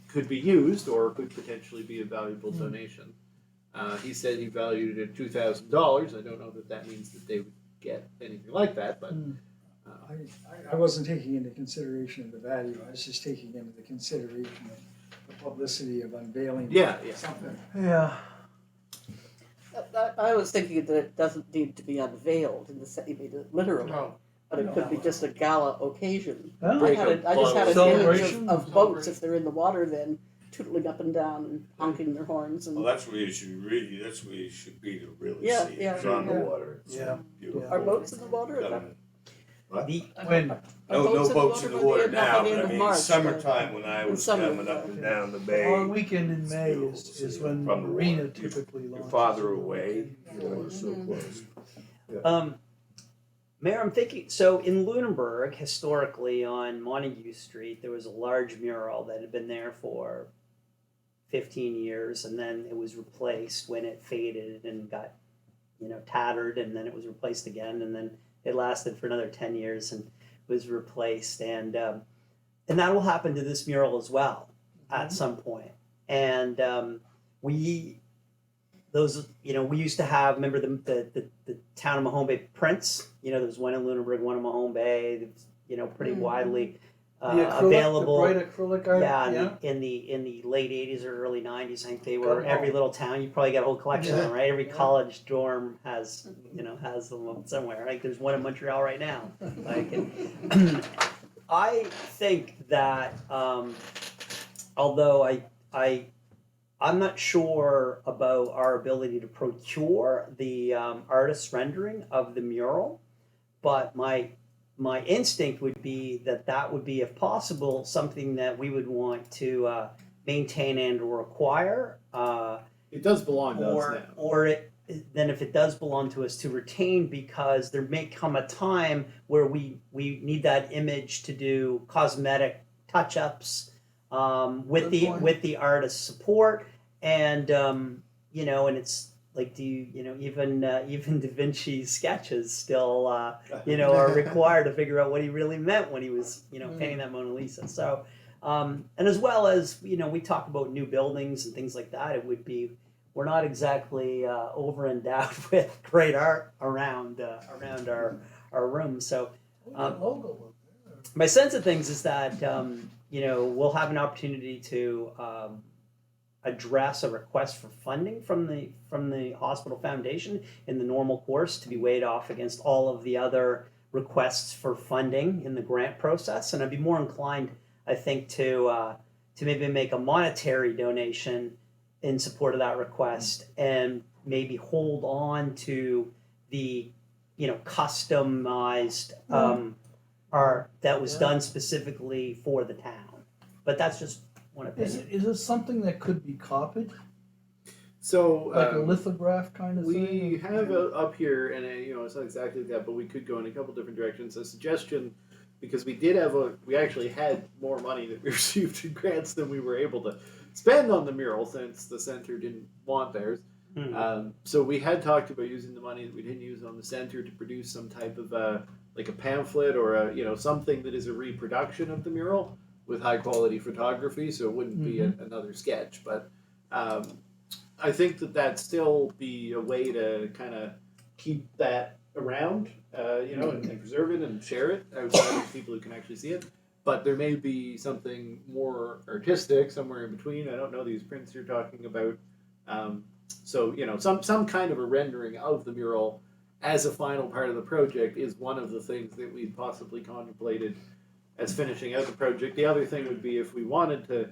could be used or could potentially be a valuable donation. He said he valued it at $2,000. I don't know that that means that they would get anything like that, but I wasn't taking into consideration of the value, I was just taking into the consideration of the publicity of unveiling yeah. something. Yeah. I was thinking that it doesn't need to be unveiled in the sense, literally, but it could be just a gala occasion. Well, I just had an image Celebration. of boats, if they're in the water, then tootling up and down and honking their horns and. Well, that's where you should be to really Yeah, see it. yeah, It's on the yeah. water. It's Yeah. beautiful. Are boats in the water? The When? No boats in the water now, by the but end I of mean, March, summertime when I in was summer, coming up and down the Long bay. weekend in It's May beautiful is to see when from the Marina water. typically You're launches. farther away, you're so close. Mayor, I'm thinking, so in Lunenburg, historically on Montague Street, there was a large mural that had been there for 15 years, and then it was replaced when it faded and got, tattered, and then it was replaced again, and then it lasted for another 10 years and was replaced, and that will happen to this mural as well at some point. And we used to have, remember the town of Mahone Bay prints? There was one in Lunenburg, one in Mahone Bay, that was, pretty widely The acrylic, available. the bright acrylic art. Yeah, in the late 80s or early 90s, I think they were Got 'em every all. little town. You probably got a whole collection of them, right? Every Yeah. college dorm has them somewhere. Like there's one in Montreal right now. Like, I think that although I'm not sure about our ability to procure the artist's rendering of the mural, but my instinct would be that would be, if possible, something that we would want to maintain and require, It does belong to us now. or then if it does belong to us, to retain, because there may come a time where we need that image to do cosmetic touch-ups with Good point. the artist's support, and and it's like, do you, even Da Vinci's sketches still, are required to figure out what he really meant when he was, painting that Mona Lisa. So, and as well as, we talk about new buildings and things like that, we're not exactly over endowed with great art around our rooms. So, Logo up there. my sense of things is that we'll have an opportunity to address a request for funding from the hospital foundation in the normal course, to be weighed off against all of the other requests for funding in the grant process. And I'd be more inclined, I think, to maybe make a monetary donation in support of that request, and maybe hold on to the customized art that was done specifically for the town. But that's just one opinion. Is it something that could be copied, So like a lithograph kind of we thing? have up here, and it's not exactly that, but we could go in a couple different directions. A suggestion, because we actually had more money that we received in grants than we were able to spend on the mural, since the center didn't want theirs. So we had talked about using the money that we didn't use on the center to produce some type of like a pamphlet, or something that is a reproduction of the mural with high quality photography, so it wouldn't be another sketch. But I think that still be a way to kind of keep that around, and preserve it and share it outside of people who can actually see it. But there may be something more artistic somewhere in between. I don't know these prints you're talking about. So some kind of a rendering of the mural as a final part of the project is one of the things that we possibly contemplated as finishing out the project. The other thing would be if we wanted to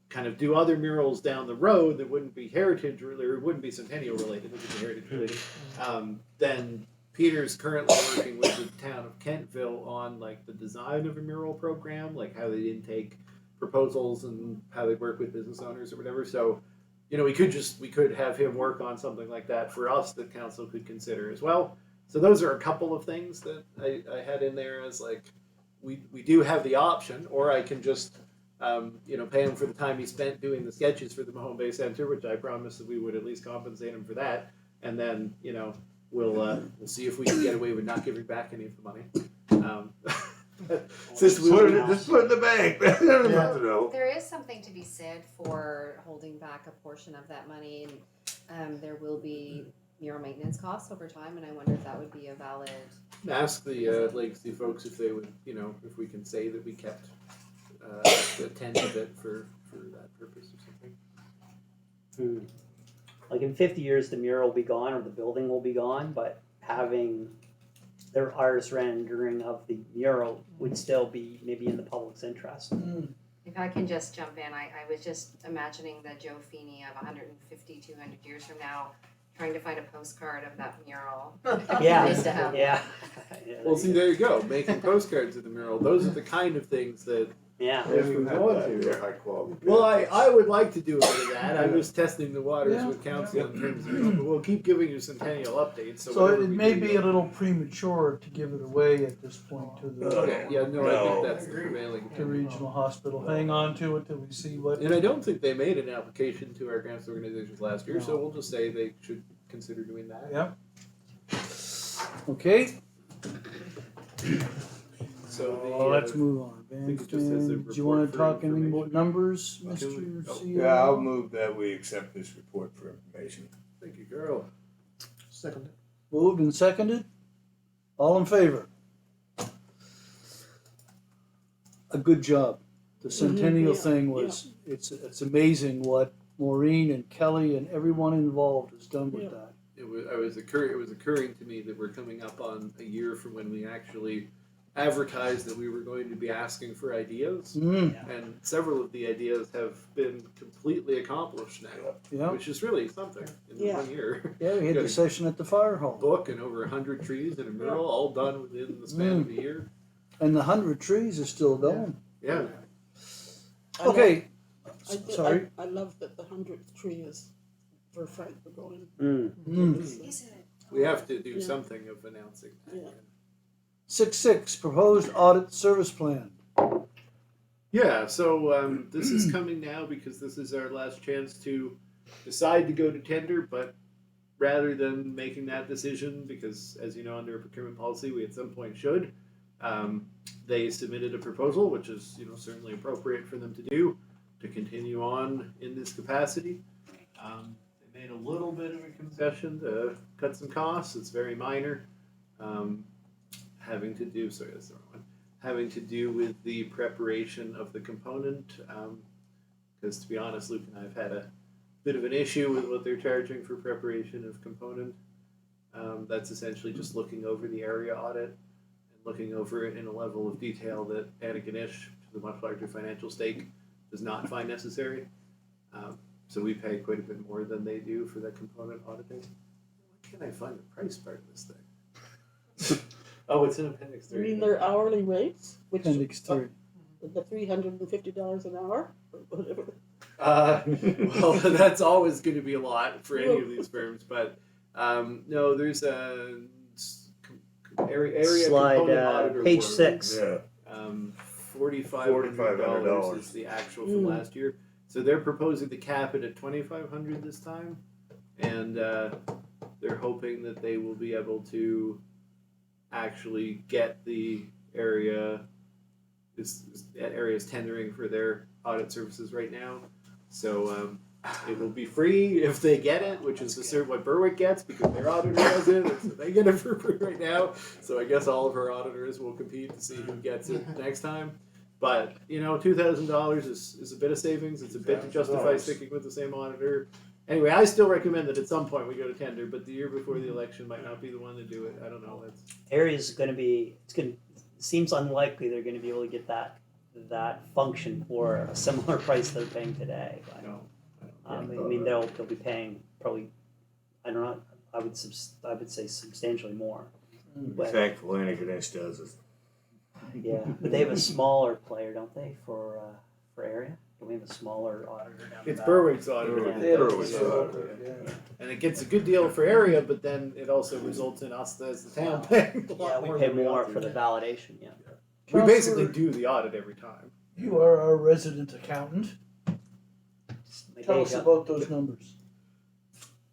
kind of do other murals down the road that wouldn't be heritage related, or wouldn't be centennial related, it would be heritage related. Then Peter's currently working with the town of Kentville on like the design of a mural program, like how they intake proposals and how they work with business owners or whatever. So, we could have him work on something like that for us that council could consider as well. So those are a couple of things that I had in there as like, we do have the option, or I can just pay him for the time he spent doing the sketches for the Mahone Bay Center, which I promised that we would at least compensate him for that, and then we'll see if we can get away with not giving back any of the money. Just put it in the bank. I don't have to know. There is something to be said for holding back a portion of that money, and there will be mural maintenance costs over time, and I wonder if that would be a valid. Ask the Legacy folks if they would, if we can say that we kept a tenth of it for that purpose or something. Like in 50 years, the mural will be gone, or the building will be gone, but having their artist rendering of the mural would still be maybe in the public's interest. If I can just jump in, I was just imagining the Joe Feeney of 150, 200 years from now trying to find a postcard of that mural. Yeah, Nice to have. yeah. Well, see, there you go. Making postcards of the mural. Those are the kind of things that Yeah. if we want to. They're high quality. Well, I would like to do a bit of that. I'm just testing the waters Yeah. with council in terms of, but we'll keep giving you centennial updates. So, So whatever it we may do, be a little premature to give it away at this point to the Okay, yeah, no, I think that's the prevailing. to regional hospital. Hang on to it till we see what. And I don't think they made an application to our grants organizations last year, so we'll just say they should consider doing that. Yep. Okay. So Let's move on. I think it just says a Do you want report to for talk anything about information. numbers, Can we- Mr. oh, CEO? Yeah, I'll move that we accept this report for information. Thank you, Carol. Second. Moved and seconded. All in favor? A good job. The centennial yeah, thing was, it's amazing what Maureen and Kelly and everyone involved has done with Yeah. that. It was occurring to me that we're coming up on a year from when we actually advertised that we were going to be asking for ideas, and several of the ideas have been completely accomplished now, Yeah, which is really something in Yeah. 1 year. yeah, we had the session at the fire hall. Book and over 100 trees and a mural, all done within the span of a year. And the 100 trees are still going. Yeah. Okay, Sorry. I love that the 100th tree is for Frank Burgoyne. Is it? We have to do Yeah. something of announcing that. Yeah. 6.6, proposed audit service plan. Yeah, so this is coming now because this is our last chance to decide to go to tender, but rather than making that decision, because as you know, under a procurement policy, we at some point should. They submitted a proposal, which is certainly appropriate for them to do, to continue on in this capacity. They made a little bit of a concession to cut some costs. It's very minor, having to do with the preparation of the component. Because to be honest, Luke and I have had a bit of an issue with what they're charging for preparation of component. That's essentially just looking over the area audit and looking over it in a level of detail that Antigonish, to the much larger financial stake, does not find necessary. So we pay quite a bit more than they do for that component auditing. Why can't I find the price part of this thing? Oh, it's in Appendix 3. You mean their hourly rates, which Appendix 3. the $350 an hour, or whatever. Well, that's always going to be a lot for any of these firms, but no, there's a area Slide, component auditor page work. 6. Yeah. $4,500 is the actual from last year. So they're proposing to cap it at $2,500 this time, and they're hoping that they will be able to actually get the area. Area's tendering for their audit services right now, so it will be free if they get it, which is what Berwick gets because their auditor does it, and so they get it for free right now. So I guess all of our auditors will compete to see who gets it next time. But $2,000 is a bit of savings. It's a bit to justify sticking with the same auditor. Anyway, I still recommend that at some point we go to tender, but the year before the election might not be the one to do it. I don't know. Area's going to be. Seems unlikely they're going to be able to get that function for a similar price they're paying today. But, I mean, they'll be paying probably. I don't know. I would say substantially more. But, Thankful Antigonish does it. yeah, but they have a smaller player, don't they, for area? We have a smaller auditor down the It's valley. Berwick's auditor. Yeah. They have a Berwick's auditor, yeah. And it gets a good deal for area, but then it also results in us as the town paying a lot Yeah, we more pay than we more ought to. for the validation. Yeah. We basically Counselor, do the audit every time. You are our resident accountant. My Tell day us job. about those numbers.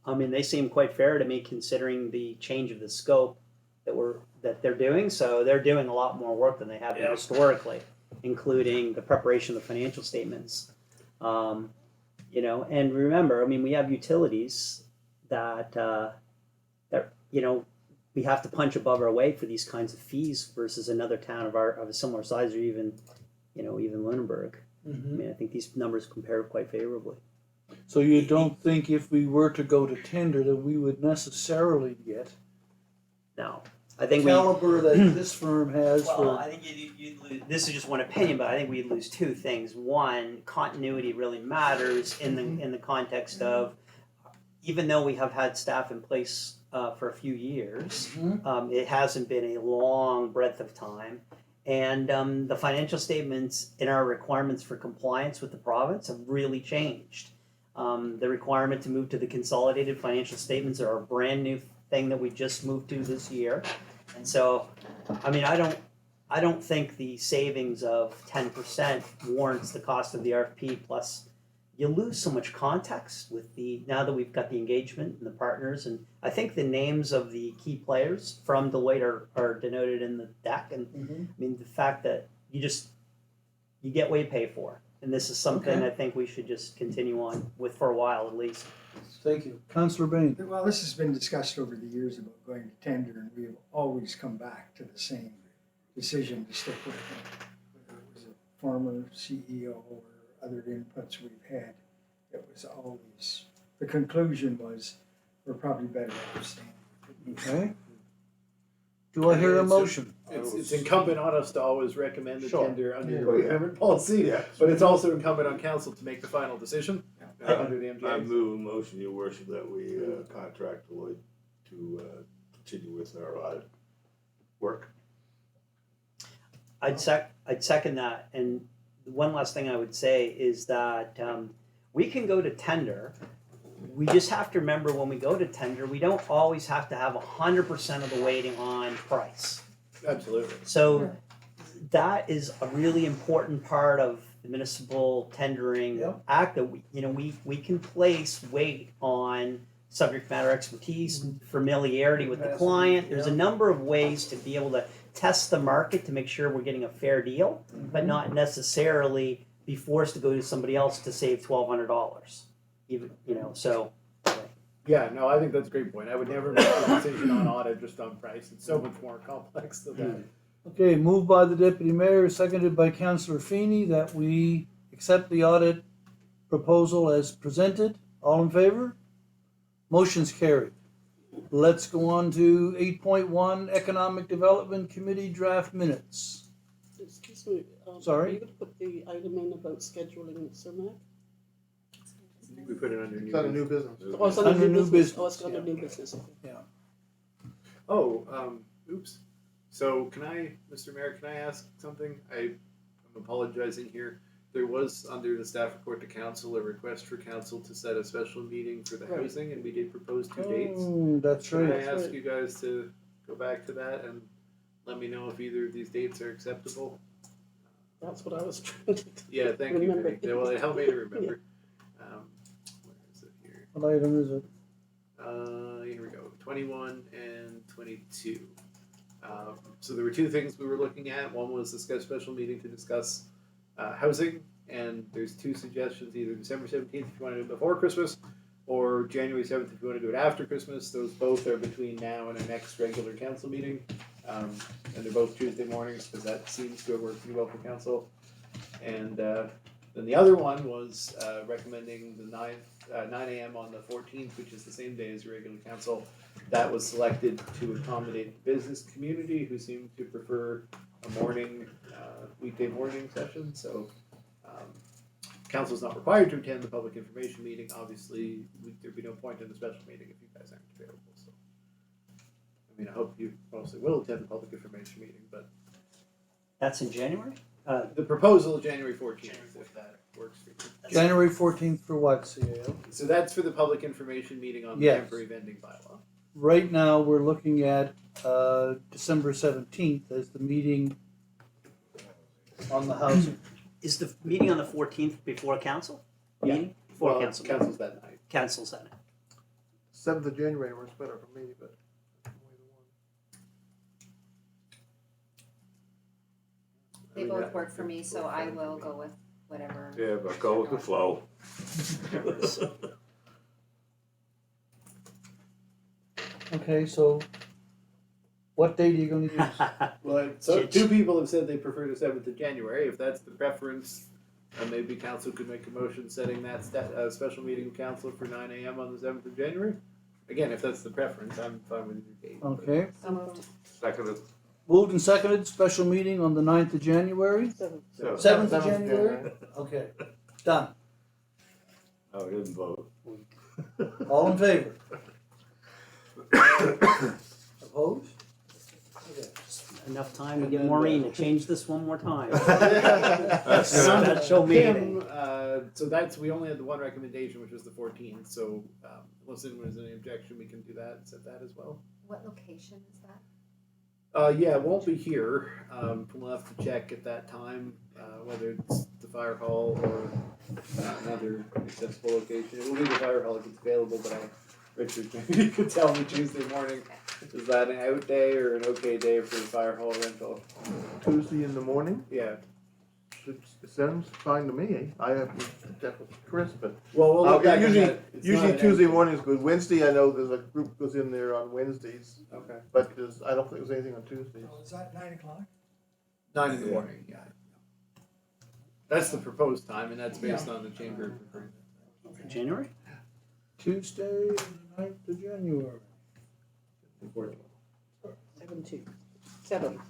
I mean, they seem quite fair to me considering the change of the scope that they're doing. So they're doing a lot more work than they have been historically, including the preparation of the financial statements. And remember, I mean, we have utilities that we have to punch above our weight for these kinds of fees versus another town of a similar size, or even Lunenburg. I mean, I think these numbers compare quite favorably. So you don't think if we were to go to tender that we would necessarily get No, I think caliber that this firm has Well, for? I think you'd lose. This is just one opinion, but I think we'd lose two things. One, continuity really matters in the context of, even though we have had staff in place for a few years, it hasn't been a long breadth of time, and the financial statements in our requirements for compliance with the province have really changed. The requirement to move to the consolidated financial statements are a brand new thing that we just moved to this year. And so, I mean, I don't think the savings of 10% warrants the cost of the RFP. Plus, you lose so much context with now that we've got the engagement and the partners. And I think the names of the key players from Deloitte are denoted in the deck. And I mean, the fact that you get what you pay for. And this is something I think we should just continue on with for a while at least. Thank you. Councillor Bain. Well, this has been discussed over the years about going to tender, and we have always come back to the same decision to stick with it. Whether it was a former CEO or other inputs we've had, it was always, the conclusion was, we're probably better off staying. Okay. Do I hear a motion? It's incumbent on us to always recommend the Sure. tender under Yeah. the procurement policy, but it's also incumbent on council to make the final decision under the I MGA. move a motion, Your Worship, that we contract Deloitte to continue with our audit work. I'd second that. And one last thing I would say is that we can go to tender. We just have to remember when we go to tender, we don't always have to have 100% of the weighting on price. Absolutely. So that is a really important part of the municipal tendering act, that we can place weight on subject matter expertise, familiarity with the client. There's a number of ways to be able to test the market to make sure we're getting a fair deal, but not necessarily be forced to go to somebody else to save $1,200. Even, so. Yeah, no, I think that's a great point. I would never make a decision on audit just on price. It's so much more complex than that. Okay, moved by the deputy mayor, seconded by Councillor Feeney, that we accept the audit proposal as presented. All in favor? Motion's carried. Let's go on to 8.1, Economic Development Committee draft minutes. Excuse me. Sorry? Are you going to put the item in about scheduling Cermak? We put it under new. Is that a new business? Oh, it's under Under new new business. Oh, business, it's under yeah. new business. Okay. Oops. So can I, Mr. Mayor, can I ask something? I'm apologizing here. There was under the staff report to council a request for council to set a special meeting for the Right. housing, and we did propose 2 dates. Oh, that's Can I right. ask right. you guys to go back to that and let me know if either of these dates are acceptable? That's what I was trying to Yeah, thank you. remember. Vinny. Well, it helped me to remember. Where is it here? What item is it? Here we go. 21 and 22. So there were 2 things we were looking at. One was discuss special meeting to discuss housing, and there's 2 suggestions: either December 17th if you want to do it before Christmas, or January 7th if you want to do it after Christmas. Those both are between now and our next regular council meeting, and they're both Tuesday mornings because that seems to have worked pretty well for council. And then the other one was recommending the 9 a.m. on the 14th, which is the same day as your regular council. That was selected to accommodate the business community who seem to prefer a morning, weekday morning session. So council's not required to attend the public information meeting. Obviously, there'd be no point in the special meeting if you guys aren't available. So, I mean, I hope you mostly will attend the public information meeting, but That's in January? the proposal is January 14th, if that works for you. January 14th for what, CAO? So that's for the public information meeting on the Yes. temporary vending bylaw. Right now, we're looking at December 17th as the meeting on the housing. Is the meeting on the 14th before council? Yeah. Meeting? Before Well, council. council's that night. Council's on it. 7th of January works better for me, but. They both work for me, so I will go with whatever. Yeah, but go with the flow. Okay, so what date are you going to use? Well, so 2 people have said they prefer the 7th of January. If that's the preference, maybe council could make a motion setting that special meeting of council for 9 a.m. on the 7th of January. Again, if that's the preference, I'm fine with your date. Okay, So moved. Second, moved and seconded, special meeting on the 9th of January. 7th. 7th of January? Okay, done. I didn't vote. All in favor? Opposed? Okay. Enough time to get Maureen to change this one more time. That's good. Special meeting. So that's, we only had the one recommendation, which was the 14th. So unless anyone has any objection, we can do that and set that as well. What location is that? Yeah, it won't be here. We'll have to check at that time whether it's the fire hall or another accessible location. It will be the fire hall if it's available, but Richard, maybe you could tell me Tuesday morning. Is that an out day or an okay day for the fire hall rental? Tuesday in the morning, Yeah. it sounds fine to me. I have to check with Chris, but Well, we'll look back on usually, that. It's not usually an Tuesday out day. morning is good. Wednesday, I know there's a group goes in there on Wednesdays, Okay. but I don't think there's anything on Tuesdays. Is that 9 o'clock? 9 in the morning, yeah. That's the proposed time, and that's based on the chamber. January? Tuesday, the 9th of January. 17th. 7th.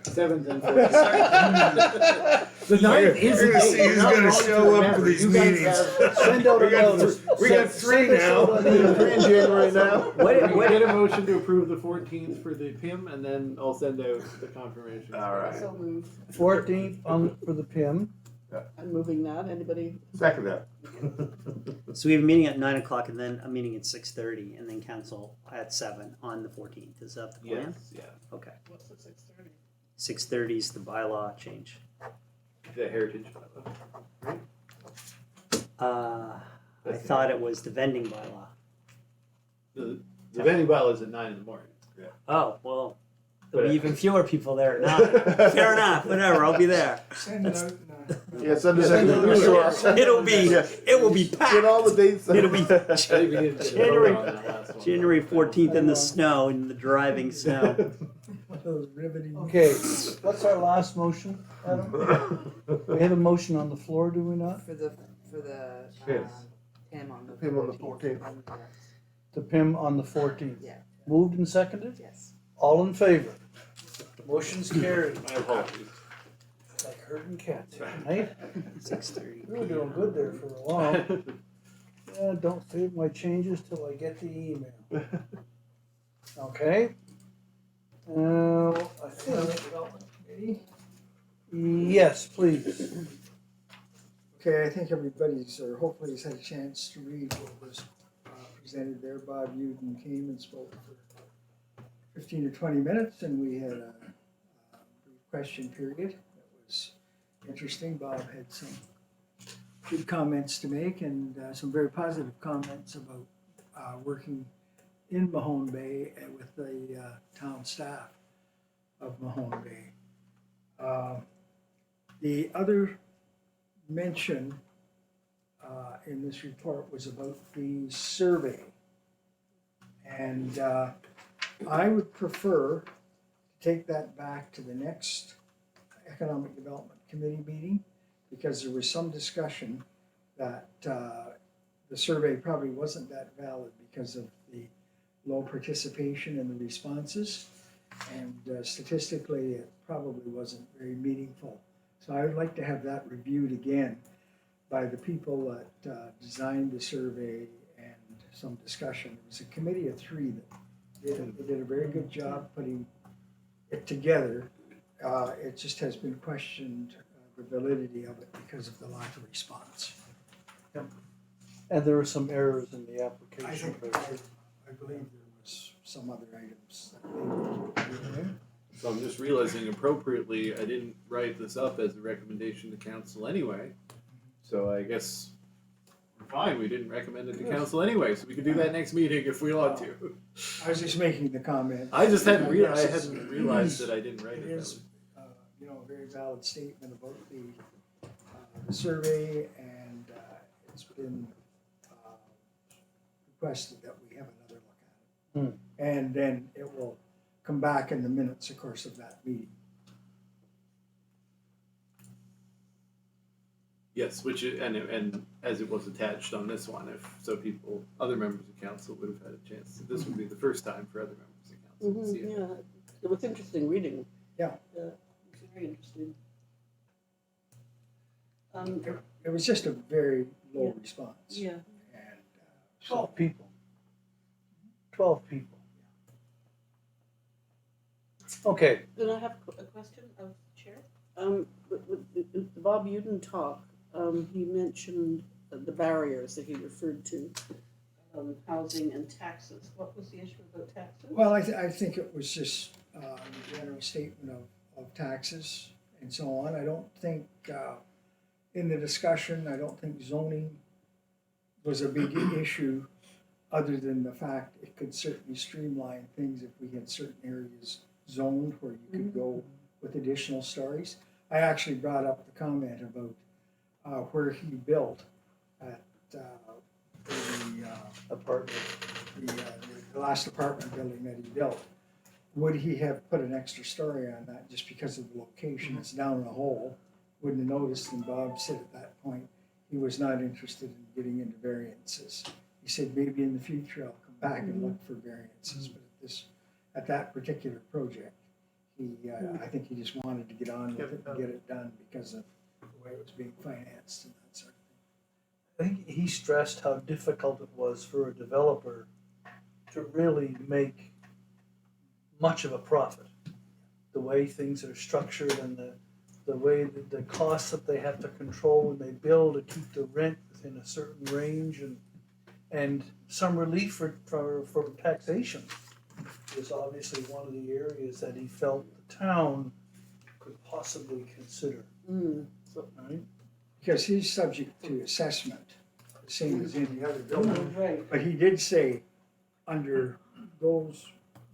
7th and 14th. The 9th is We're the gonna date. see who's You're not gonna wrong show up remember. for these You guys meetings. have- Send out a We got notice. we got 3 now. Three in January now. What, We what, get a motion to approve the 14th for the PIM, and then I'll send out the confirmation. All right. So moved. 14th for the PIM. I'm moving that. Anybody? Second that. so we have a meeting at 9 o'clock and then a meeting at 6:30 and then council at 7 on the 14th. Is that the plan? Yes, yeah. Okay. What's the 6:30? 6:30 is the bylaw change. The heritage bylaw. I thought it was the vending bylaw. The vending bell is at 9 in the morning. Oh, well, there'll be even fewer people there at 9. Fair enough, whatever, I'll be there. Send it out Yeah, send us Send a it sure. out. It'll be, it will be packed. Get all the dates. It'll be I think we didn't get a January- vote on that last one. January 14th in the snow, in the driving snow. one of those riveting. Okay, what's our last motion, Adam? We have a motion on the floor, do we not? For the Yes. PIM on the PIM on the 14th. 14th. To PIM on the 14th. Yeah. Moved and seconded? Yes. All in favor? Motion's carried. My apologies. Like herding cats, right? 6:30. We were doing good there for a while. Yeah, don't save my changes till I get the email. Okay? I think, yes, please. Okay, I think everybody's, or hopefully has had a chance to read what was presented there. Bob Uden came and spoke for 15 or 20 minutes, and we had a brief question period that was interesting. Bob had some good comments to make and some very positive comments about working in Mahone Bay and with the town staff of Mahone Bay. The other mention in this report was about the survey. And I would prefer to take that back to the next Economic Development Committee meeting, because there was some discussion that the survey probably wasn't that valid because of the low participation in the responses. And statistically, it probably wasn't very meaningful. So I would like to have that reviewed again by the people that designed the survey and some discussion. It was a committee of 3 that did a very good job putting it together. It just has been questioned, the validity of it because of the lack of response. And there were some errors in the application. I believe there was some other items that they were in. So I'm just realizing appropriately, I didn't write this up as a recommendation to council anyway. So I guess we're fine, we didn't recommend it to council anyway, so we can do that next meeting if we want to. I was just making the comment. I just hadn't Yes, I hadn't realized that I didn't write It it. is, a very valid statement about the survey, and it's been requested that we have another look at it. And then it will come back in the minutes, of course, of that meeting. Yes, which is, and as it was attached on this one, if so people, other members of council would have had a chance. This would be the first time for other members of council to see it. Yeah, it was interesting reading. Yeah. It was very interesting. It was just a very low Yeah. response. Yeah. And 12 people. 12 people. Okay, Then I have a question of the chair. With the Bob Uden talk, he mentioned the barriers that he referred to, housing and taxes. What was the issue about taxes? well, I think it was just a general statement of taxes and so on. I don't think, in the discussion, I don't think zoning was a big issue, other than the fact it could certainly streamline things if we had certain areas zoned where you could go with additional stories. I actually brought up the comment about where he built at the apartment. the last apartment building that he built. Would he have put an extra story on that just because of the location? It's down in a hole. Wouldn't have noticed, and Bob said at that point he was not interested in getting into variances. He said maybe in the future I'll come back and look for variances, but at that particular project, I think he just wanted to get on with it and get it done because of the way it was being financed and that sort of thing. I think he stressed how difficult it was for a developer to really make much of a profit. The way things are structured and the way that the costs that they have to control when they build to keep the rent within a certain range, and some relief for taxation is obviously one of the areas that he felt the town could possibly consider. Right? Because he's subject to assessment, the same as any other building. Right. But he did say under those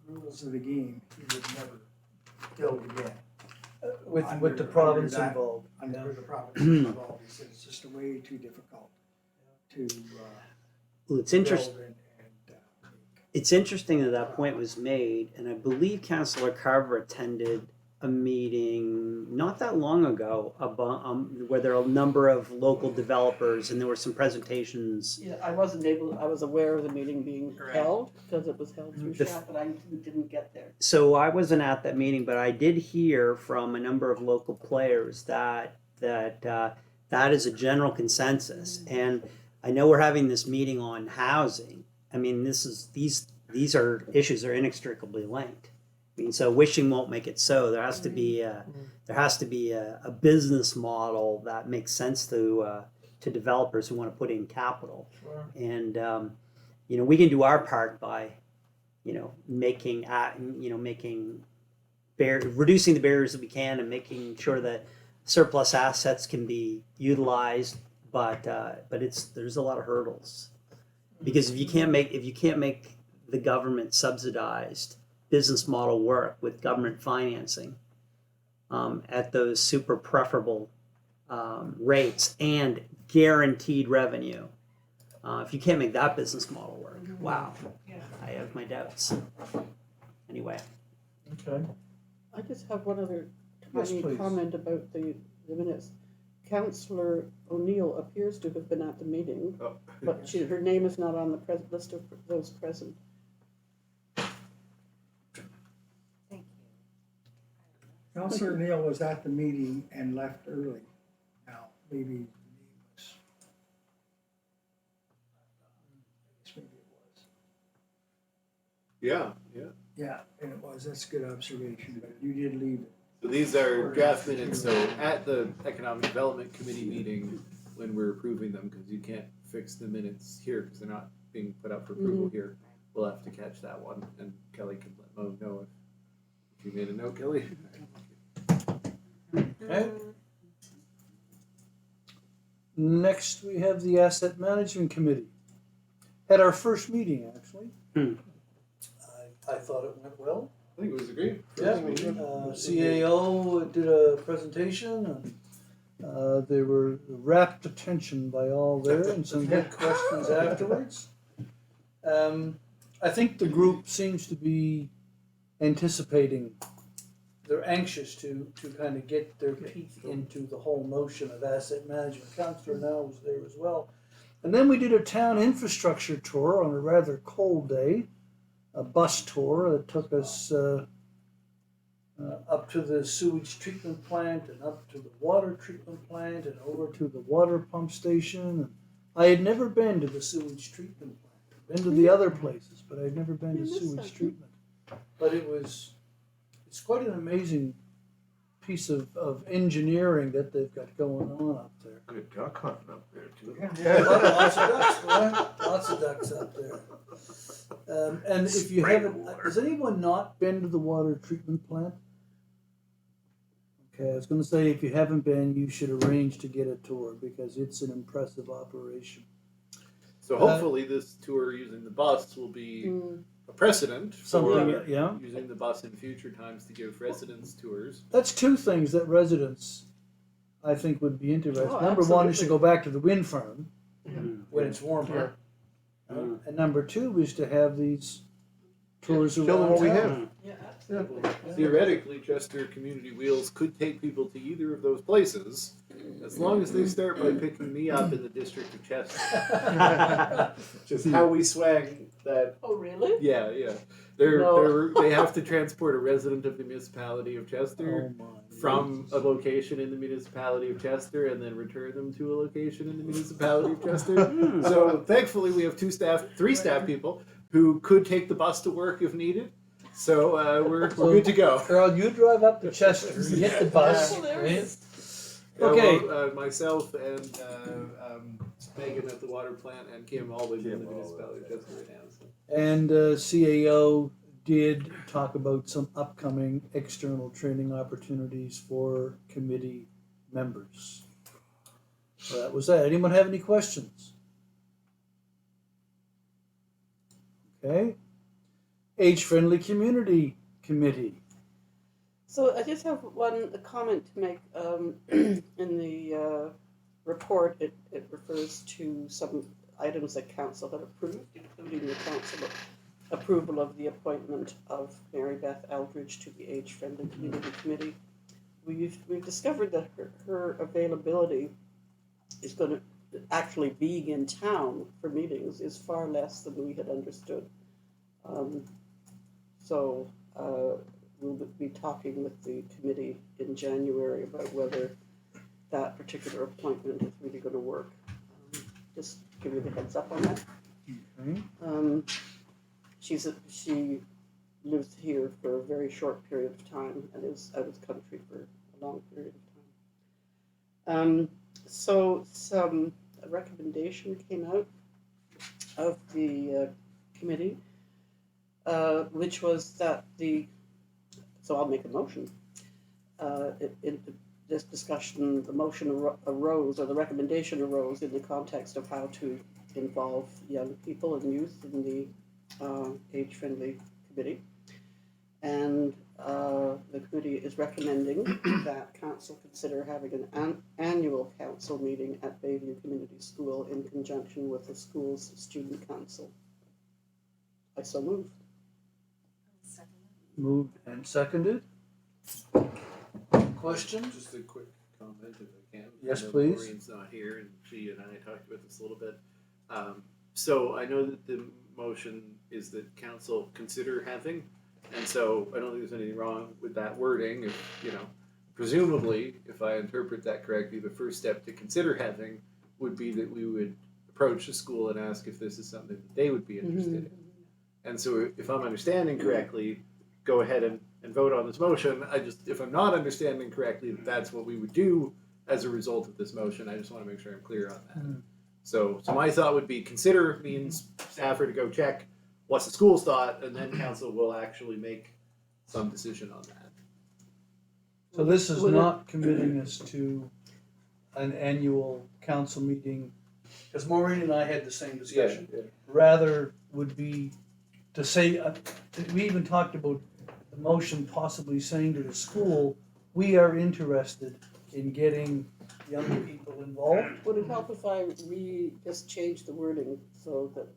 rules of the game, he would never build again. With the Under province that- involved. Under the province involved, he said it's just way too difficult to Well, it's build interesting. and It's interesting that that point was made, and I believe Councillor Carver attended a meeting not that long ago about where there are a number of local developers, and there were some presentations. Yeah, I was aware of the meeting being Right. held, because it was held through The- chat, but I didn't get there. So I wasn't at that meeting, but I did hear from a number of local players that that is a general consensus, and I know we're having this meeting on housing. I mean, these are issues are inextricably linked. I mean, so wishing won't make it so. There has to be a business model that makes sense to developers who want to put in capital. Sure. And we can do our part by making reducing the barriers that we can and making sure that surplus assets can be utilized. But there's a lot of hurdles, because if you can't make the government subsidized business model work with government financing at those super preferable rates and guaranteed revenue, if you can't make that business model work, wow, I have my doubts. Anyway, Okay. I just have one other Yes, tiny please. comment about the minutes. Councillor O'Neill appears to have been at the meeting, Oh. but her name is not on the list of those present. Thank you. Councillor Neal was at the meeting and left early. Now, maybe the name was. I guess maybe it was. Yeah. Yeah, and it was. That's a good observation, but you did leave it. So these are draft minutes. So at the Economic Development Committee meeting, when we're approving them, because you can't fix the minutes here because they're not being put up for approval here, we'll have to catch that one, and Kelly can let Mo know if you made a note, Kelly. Okay. Next, we have the Asset Management Committee. Had our first meeting, actually. I thought it went well. I think it was a great Yeah, first meeting. CAO did a presentation, and they were rapt attention by all there, and some good questions afterwards. I think the group seems to be anticipating. They're anxious to kind of get their teeth into the whole notion of asset management. Councillor Now was there as well. And then we did a town infrastructure tour on a rather cold day, a bus tour that took us up to the sewage treatment plant and up to the water treatment plant and over to the water pump station. And I had never been to the sewage treatment plant. I'd been to the other places, but I'd never been to sewage treatment. But it's quite an amazing piece of engineering that they've got going on up there. Good duck hunting up there too. Lots of ducks, right? Lots of ducks up there. And if you haven't, has anyone not been to the water treatment plant? Okay, I was going to say, if you haven't been, you should arrange to get a tour, because it's an impressive operation. So hopefully this tour using the bus will be a precedent for Something, yeah. using the bus in future times to give residents tours. That's two things that residents, I think, would be interested. Oh, Number one is to absolutely. go back to the wind farm when it's warmer. And number two is to have these tours Show them around what we town. have. Yeah, absolutely. Theoretically, Chester Community Wheels could take people to either of those places, as long as they start by picking me up in the district of Chester. Just how we swang that. Oh, really? Yeah. No. They have to transport a resident of the municipality of Chester Oh my. from a location in the municipality of Chester and then return them to a location in the municipality of Chester. So thankfully we have three staff people who could take the bus to work if needed. So we're good to go. Carol, you drive up to Chester, you hit the bus, right? Okay. Myself and Megan at the water plant and Kim all live in the municipality of Chester right now. So. And CAO did talk about some upcoming external training opportunities for committee members. So that was that. Anyone have any questions? Okay. Age-Friendly Community Committee. So I just have one comment to make. In the report, it refers to some items that council had approved, including the council approval of the appointment of Mary Beth Eldridge to the Age Friendly Community Committee. We've discovered that her availability is going to actually being in town for meetings is far less than we had understood. So we'll be talking with the committee in January about whether that particular appointment is really going to work. Just give you the heads up on that. Okay. She lives here for a very short period of time and is out of the country for a long period of time. So a recommendation came out of the committee, which was that so I'll make a motion. In this discussion, the motion arose, or the recommendation arose in the context of how to involve young people and youth in the age-friendly committee. And the committee is recommending that council consider having an annual council meeting at Bayview Community School in conjunction with the school's student council. I so move. Moved and seconded. Question? Just a quick comment if I can. Yes, I know please. Maureen's not here, and she and I talked about this a little bit. So I know that the motion is that council consider having, and so I don't think there's anything wrong with that wording. If presumably, if I interpret that correctly, the first step to consider having would be that we would approach the school and ask if this is something that they would be interested in. And so, if I'm understanding correctly, go ahead and vote on this motion. If I'm not understanding correctly, that's what we would do as a result of this motion. I just want to make sure I'm clear on that. So my thought would be consider means staff are to go check what's the school's thought, and then council will actually make some decision on that. So this is not committing us to an annual council meeting, because Maureen and I had the same discussion. Rather would be to say, we even talked about the motion possibly saying to the school, we are interested in getting young people involved. Would it help if I just change the wording so that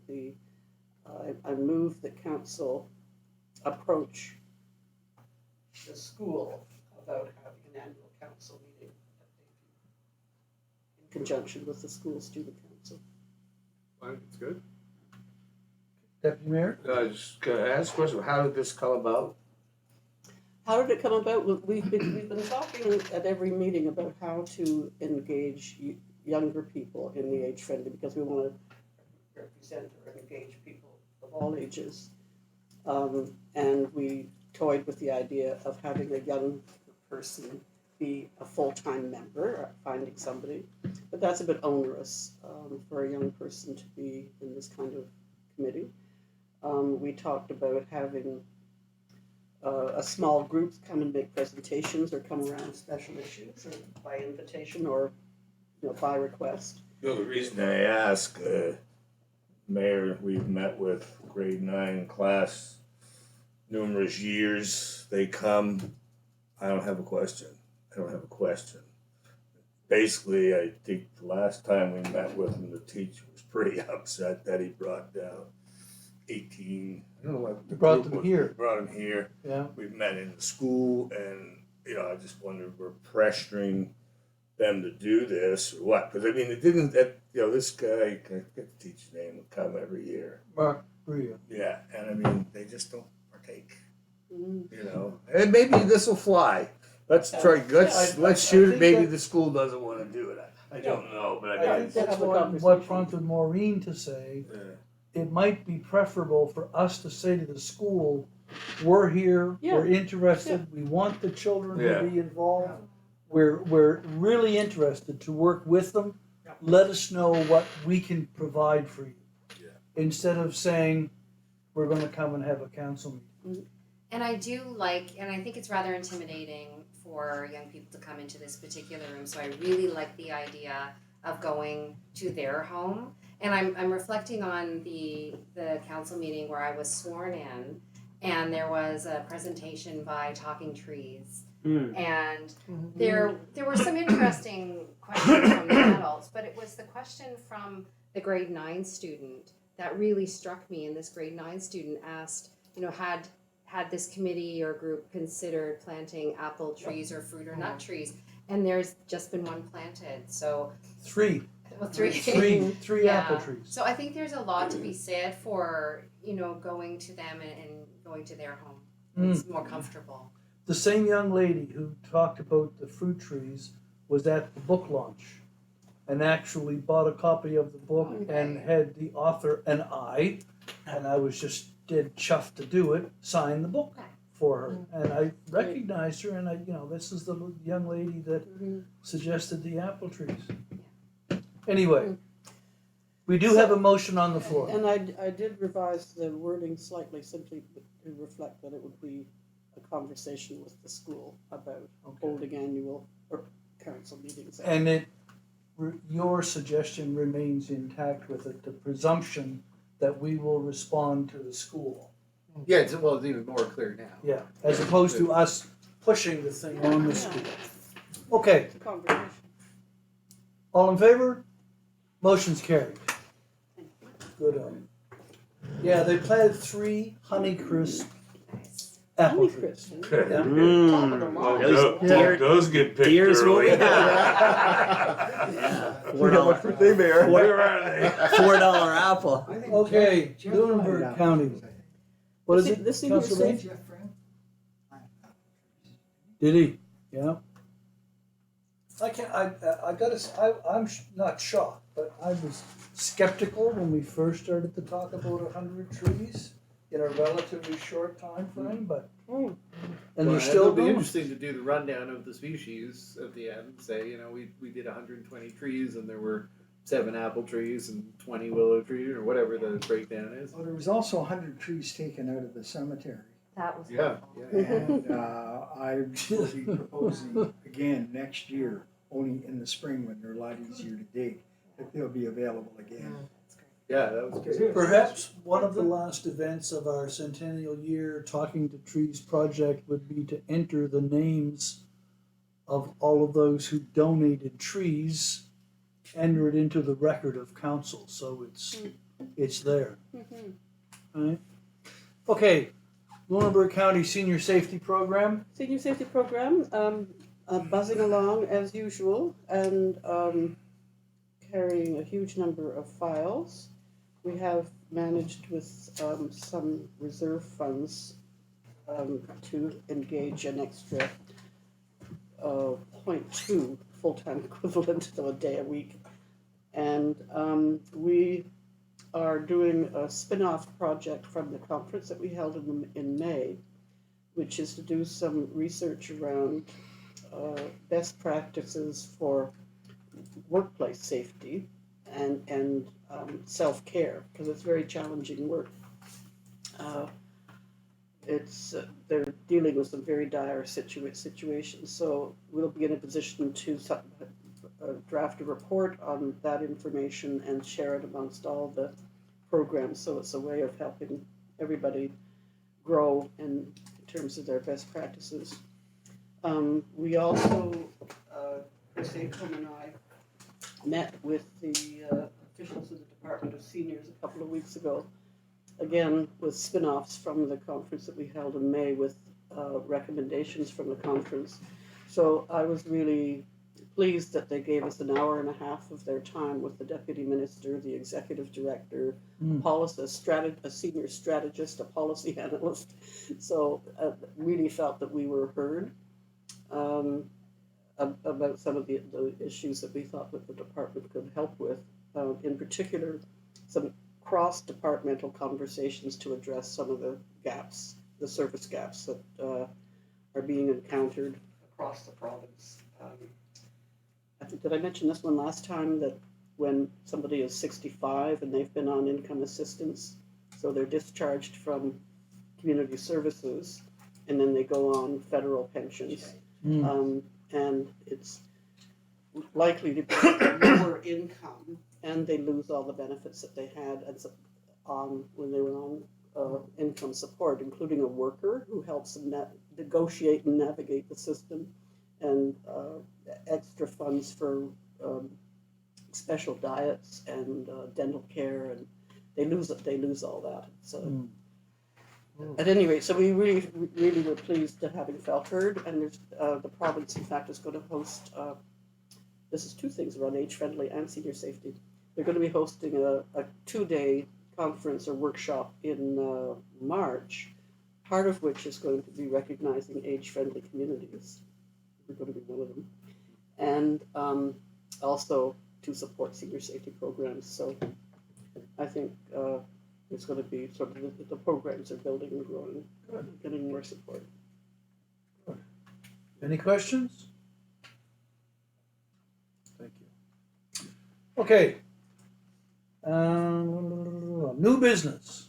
I move that council approach the school about having an annual council meeting at Bayview in conjunction with the school student council? I think it's good. Deputy Mayor? Just gonna ask a question, how did this come about? How did it come about? We've been talking at every meeting about how to engage younger people in the age friendly, because we want to represent or engage people of all ages. And we toyed with the idea of having a young person be a full-time member, or finding somebody, but that's a bit onerous for a young person to be in this kind of committee. We talked about having a small groups come and make presentations or come around special issues, or by invitation or by request. The reason I ask, Mayor, we've met with grade 9 class numerous years. They come, I don't have a question. Basically, I think the last time we met with him, the teacher was pretty upset that he brought down 18, I don't know what the Brought group them was. here. Brought him here. Yeah. We've met in the school, and I just wondered if we're pressuring them to do this or what? Because I mean, it didn't. This guy, I forget the teacher's name, would come every year. Mark Bria. Yeah, and I mean, they just don't partake. And maybe this will fly. Let's try. Let's shoot it. Maybe the school doesn't want to do it. I don't know, but I I think mean, that's What prompted Maureen to say, it might be preferable for us to say to the school, we're here, we're interested, we want the children to be involved, we're really interested to work with them, let us know what we can provide for you. Instead of saying, we're gonna come and have a council meeting. And I do and I think it's rather intimidating for young people to come into this particular room, so I really like the idea of going to their home. And I'm reflecting on the council meeting where I was sworn in, and there was a presentation by Talking Trees. Mm. And there were some interesting questions from the adults, but it was the question from the grade 9 student that really struck me. And this grade 9 student asked, had this committee or group considered planting apple trees or fruit or nut trees? And there's just been one planted. So Three three apple trees. So I think there's a lot to be said for going to them and going to their home. It's more comfortable. The same young lady who talked about the fruit trees was at the book launch and actually bought a copy of the book and had the author and I was just dead chuffed to do it, sign the book for her. And I recognized her, and this is the young lady that suggested the apple trees. Anyway, we do have a motion on the floor. And I did revise the wording slightly, simply to reflect that it would be a conversation with the school about holding annual or council meetings. And your suggestion remains intact with it, the presumption that we will respond to the school. Yeah, it's even more clear now. Yeah, as opposed to us pushing the thing on the school. Okay, It's a conversation. all in favor? Motion's carried. Good on. Yeah, they planted 3 Honeycrisp apple trees. Honeycrisp. Yeah. Top of the line. Those get picked Deers will early. be Yeah. How much would they bear? Where are they? $4 apple. I think Okay, Jeff Lunenburg might have County. to say. What is it, The senior Councilor Ray? Jeff Friend? Did he? Yeah. I'm not shocked, but I was skeptical when we first started to talk about 100 trees in a relatively short time frame, but, and they're still It'll be going. interesting to do the rundown of the species at the end. Say, we did 120 trees and there were 7 apple trees and 20 willow trees or whatever the breakdown is. Well, there was also 100 trees taken out of the cemetery. That was Yeah, wonderful. yeah. And I will be proposing again next year, only in the spring when they're a lot easier to dig, that they'll be available again. That's great. Yeah, that was good. Perhaps one of the last events of our centennial year Talking to Trees project would be to enter the names of all of those who donated trees, enter it into the record of council, so it's there. Right? Okay, Lunenburg County Senior Safety Program. Senior safety program, buzzing along as usual and carrying a huge number of files. We have managed with some reserve funds to engage an extra 0.2 full-time equivalent of a day a week. And we are doing a spin-off project from the conference that we held in May, which is to do some research around best practices for workplace safety and self-care, because it's very challenging work. They're dealing with some very dire situations, so we'll be in a position to draft a report on that information and share it amongst all the programs, so it's a way of helping everybody grow in terms of their best practices. We also, Chris Acom and I met with the officials of the Department of Seniors a couple of weeks ago, again with spin-offs from the conference that we held in May with recommendations from the conference. So I was really pleased that they gave us an hour and a half of their time with the Deputy Minister, the Executive Director, a senior strategist, a policy analyst. So really felt that we were heard about some of the issues that we thought that the department could help with. In particular, some cross-departmental conversations to address some of the gaps, the service gaps that are being encountered across the province. Did I mention this one last time, that when somebody is 65 and they've been on income assistance, so they're discharged from community services and then they go on federal pensions, and it's likely to be lower income, and they lose all the benefits that they had when they were on income support, including a worker who helps them negotiate and navigate the system, and extra funds for special diets and dental care, and they lose all that. So at any rate, so we really were pleased to having felt heard, and there's, the province in fact is going to host, this is two things around age friendly and senior safety. They're going to be hosting a 2-day conference or workshop in March, part of which is going to be recognizing age friendly communities. We're going to be one of them, and also to support senior safety programs. So I think it's going to be sort of the programs are building and growing, getting more support. Any questions? Thank you. Okay. New business.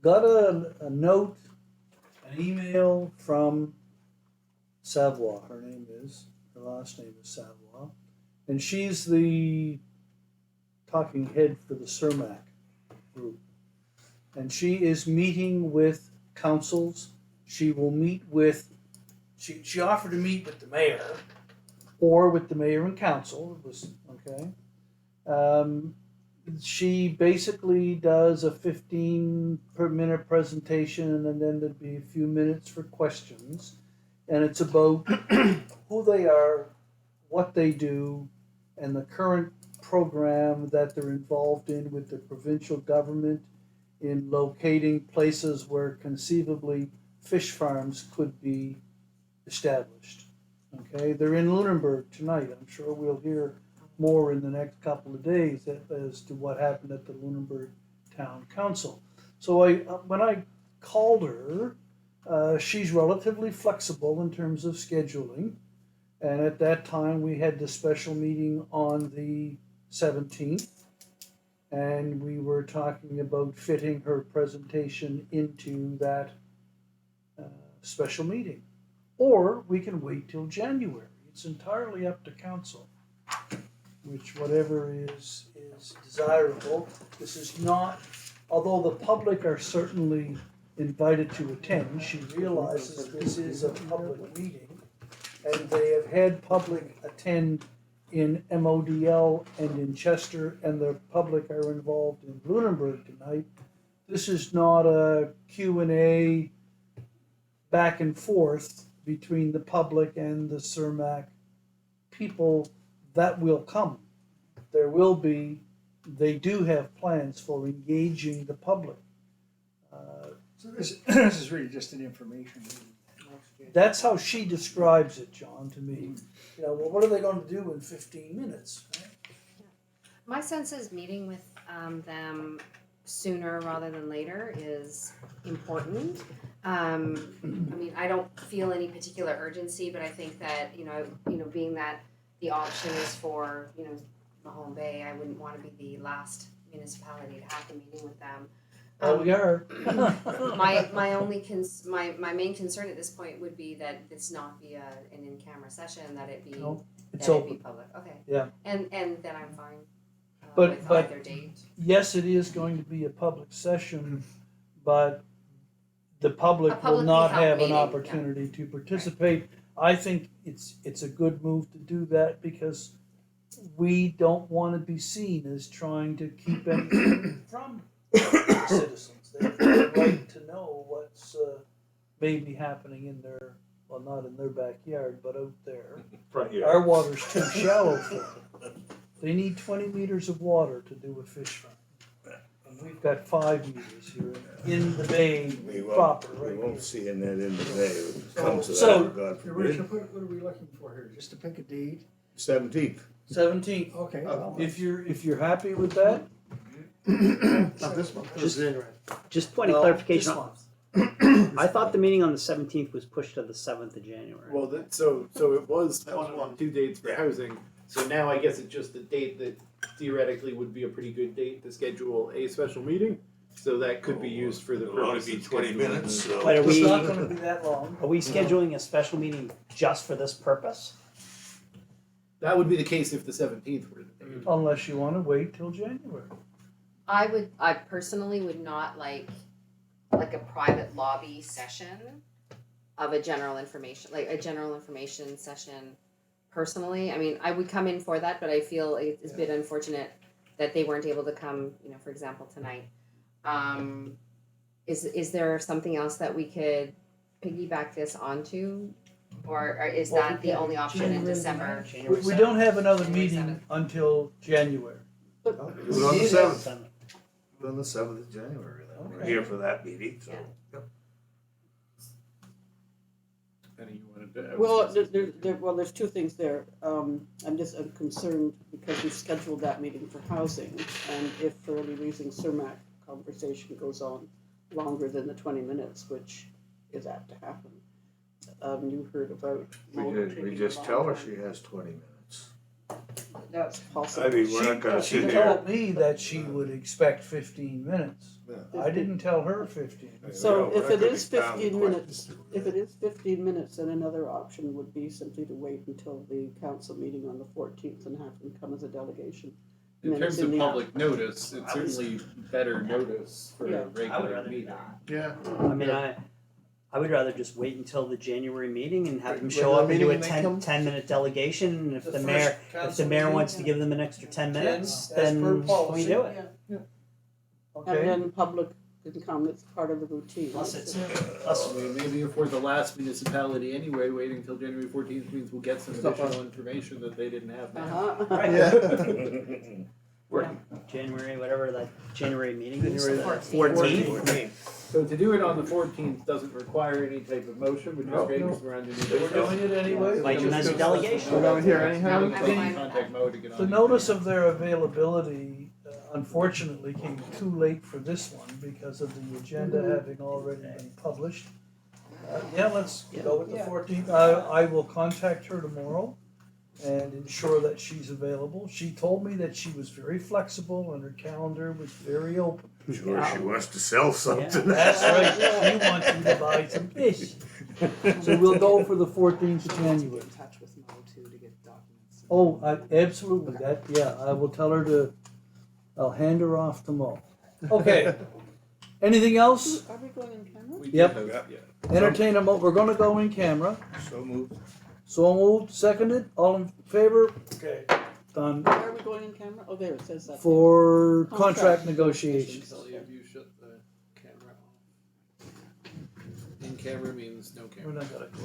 Got a note, an email from Savoie. Her last name is Savoie. And she's the talking head for the CERMAC group. And she is meeting with councils. She will meet with, she offered to meet with the mayor or with the mayor and council. It was, okay. She basically does a 15-minute presentation, and then there'd be a few minutes for questions. And it's about who they are, what they do, and the current program that they're involved in with the provincial government in locating places where conceivably fish farms could be established. Okay, they're in Lunenburg tonight. I'm sure we'll hear more in the next couple of days as to what happened at the Lunenburg Town Council. So when I called her, she's relatively flexible in terms of scheduling. And at that time, we had the special meeting on the 17th. And we were talking about fitting her presentation into that special meeting. Or we can wait till January. It's entirely up to council, which whatever is desirable. This is not, although the public are certainly invited to attend, she realizes this is a public meeting, and they have had public attend in MODL and in Chester, and the public are involved in Lunenburg tonight. This is not a Q&A back and forth between the public and the CERMAC people that will come. There will be, they do have plans for engaging the public. So this is really just an information meeting. That's how she describes it, John, to me. You know, well, what are they going to do in 15 minutes? Right? My sense is meeting with them sooner rather than later is important. I mean, I don't feel any particular urgency, but I think that, you know, being that the option is for, you know, Mahone Bay, I wouldn't want to be the last municipality to have the meeting with them. We are. My main concern at this point would be that this not be an in-camera session, that it be It's that it open. be public. Okay. Yeah. And then I'm fine. But With either date. yes, it is going to be a public session, but the public will publicly not held have an meeting, opportunity to participate. I think it's a good move to do that because we don't want to be seen as trying to keep anything from citizens. They have the right to know what's maybe happening in their, well, not in their backyard, but out there. Front yard. Our water's too shallow for them. They need 20 meters of water to do a fish farm. And we've got 5 meters here in the bay proper, We right won't here. see it in the bay. It comes to So- that, God Richard, forbid. what are we looking for here? Just to pick a date? 17th. 17th. Okay. If you're happy with that, Not this month. Just point of well, clarification. this month. I thought the meeting on the 17th was pushed to the 7th of January. Well, so it was That was one one. of 2 dates for housing. So now I guess it's just a date that theoretically would be a pretty good date to schedule a special meeting. So that could be used for the It'll only purpose be of 20 scheduling minutes, the- so. But are It's we, not going to be that long. are we scheduling a special meeting just for this purpose? That would be the case if the 17th were the date. Unless you want to wait till January. I personally would not like a private lobby session of a general information, like a general information session. Personally, I mean, I would come in for that, but I feel it's a bit unfortunate that they weren't able to come, for example, tonight. Is there something else that we could piggyback this onto? Or is Well, that the only option in December? We don't have another January meeting 7th. until January. Do it on the seventh. Do it on the 7th of January. Then. We're Okay. here for that meeting. So. Yeah. Yep. Any you wanted to? Well, there's two things there. I'm concerned because we scheduled that meeting for housing, and if for any reason Cermak conversation goes on longer than the 20 minutes, which is apt to happen. You heard about. We just tell her she has 20 minutes. That's possible. I mean, we're not going to She sit here. told me that she would expect 15 minutes. Yeah. I didn't tell her 15. So Yeah, if we're it not is gonna expound 15 questions minutes, to if it is 15 minutes, then another option would be simply to wait until the council meeting on the 14th and have them come as a delegation. In And then terms it's of in the public notice, it's I was- certainly better notice for Yeah. a I would regular rather do meeting. that. Yeah. I mean, I would rather just wait until the January meeting and have them Regular show up and do a meeting and they come? 10-minute delegation. And if The the first mayor, if the council mayor meeting, wants to give them an extra 10 minutes, as per then policy. we do it. And Okay. then public can come, it's part of the routine. Plus it's, I plus mean, maybe if we're the last municipality anyway, waiting until January 14th means we'll get some additional information that they didn't have now. Uh-huh. Yeah. January, whatever that January meeting is, January the 14th. 14th. So to do it on the 14th doesn't require any type of motion, which is No, great no. because we're under new We're business. doing it anyway. Invite them as a delegation. We're down here anyhow. Now we I'm can fine. contact Mo to get on. The the notice agenda. of their availability unfortunately came too late for this one because of the agenda having already been published. Yeah, let's go with the 14th. I will contact her tomorrow and ensure that she's available. She told me that she was very flexible and her calendar was very open. Sure, she wants to sell something. That's right, she wants you to buy some fish. So we'll go for the 14th of January. in touch with Mo too to get documents. Oh, absolutely, I will tell her I'll hand her off to Mo. Okay, anything else? Are we going in camera? We Yep. do have- yeah. Entertain a we're gonna go in camera. So moved. So moved, seconded, all in favor? Okay. Done Where are we going in camera? Oh, there, it says that. for Contract contract negotiations. Kelly, have you shut the camera off? In camera means no camera. We're not gonna go.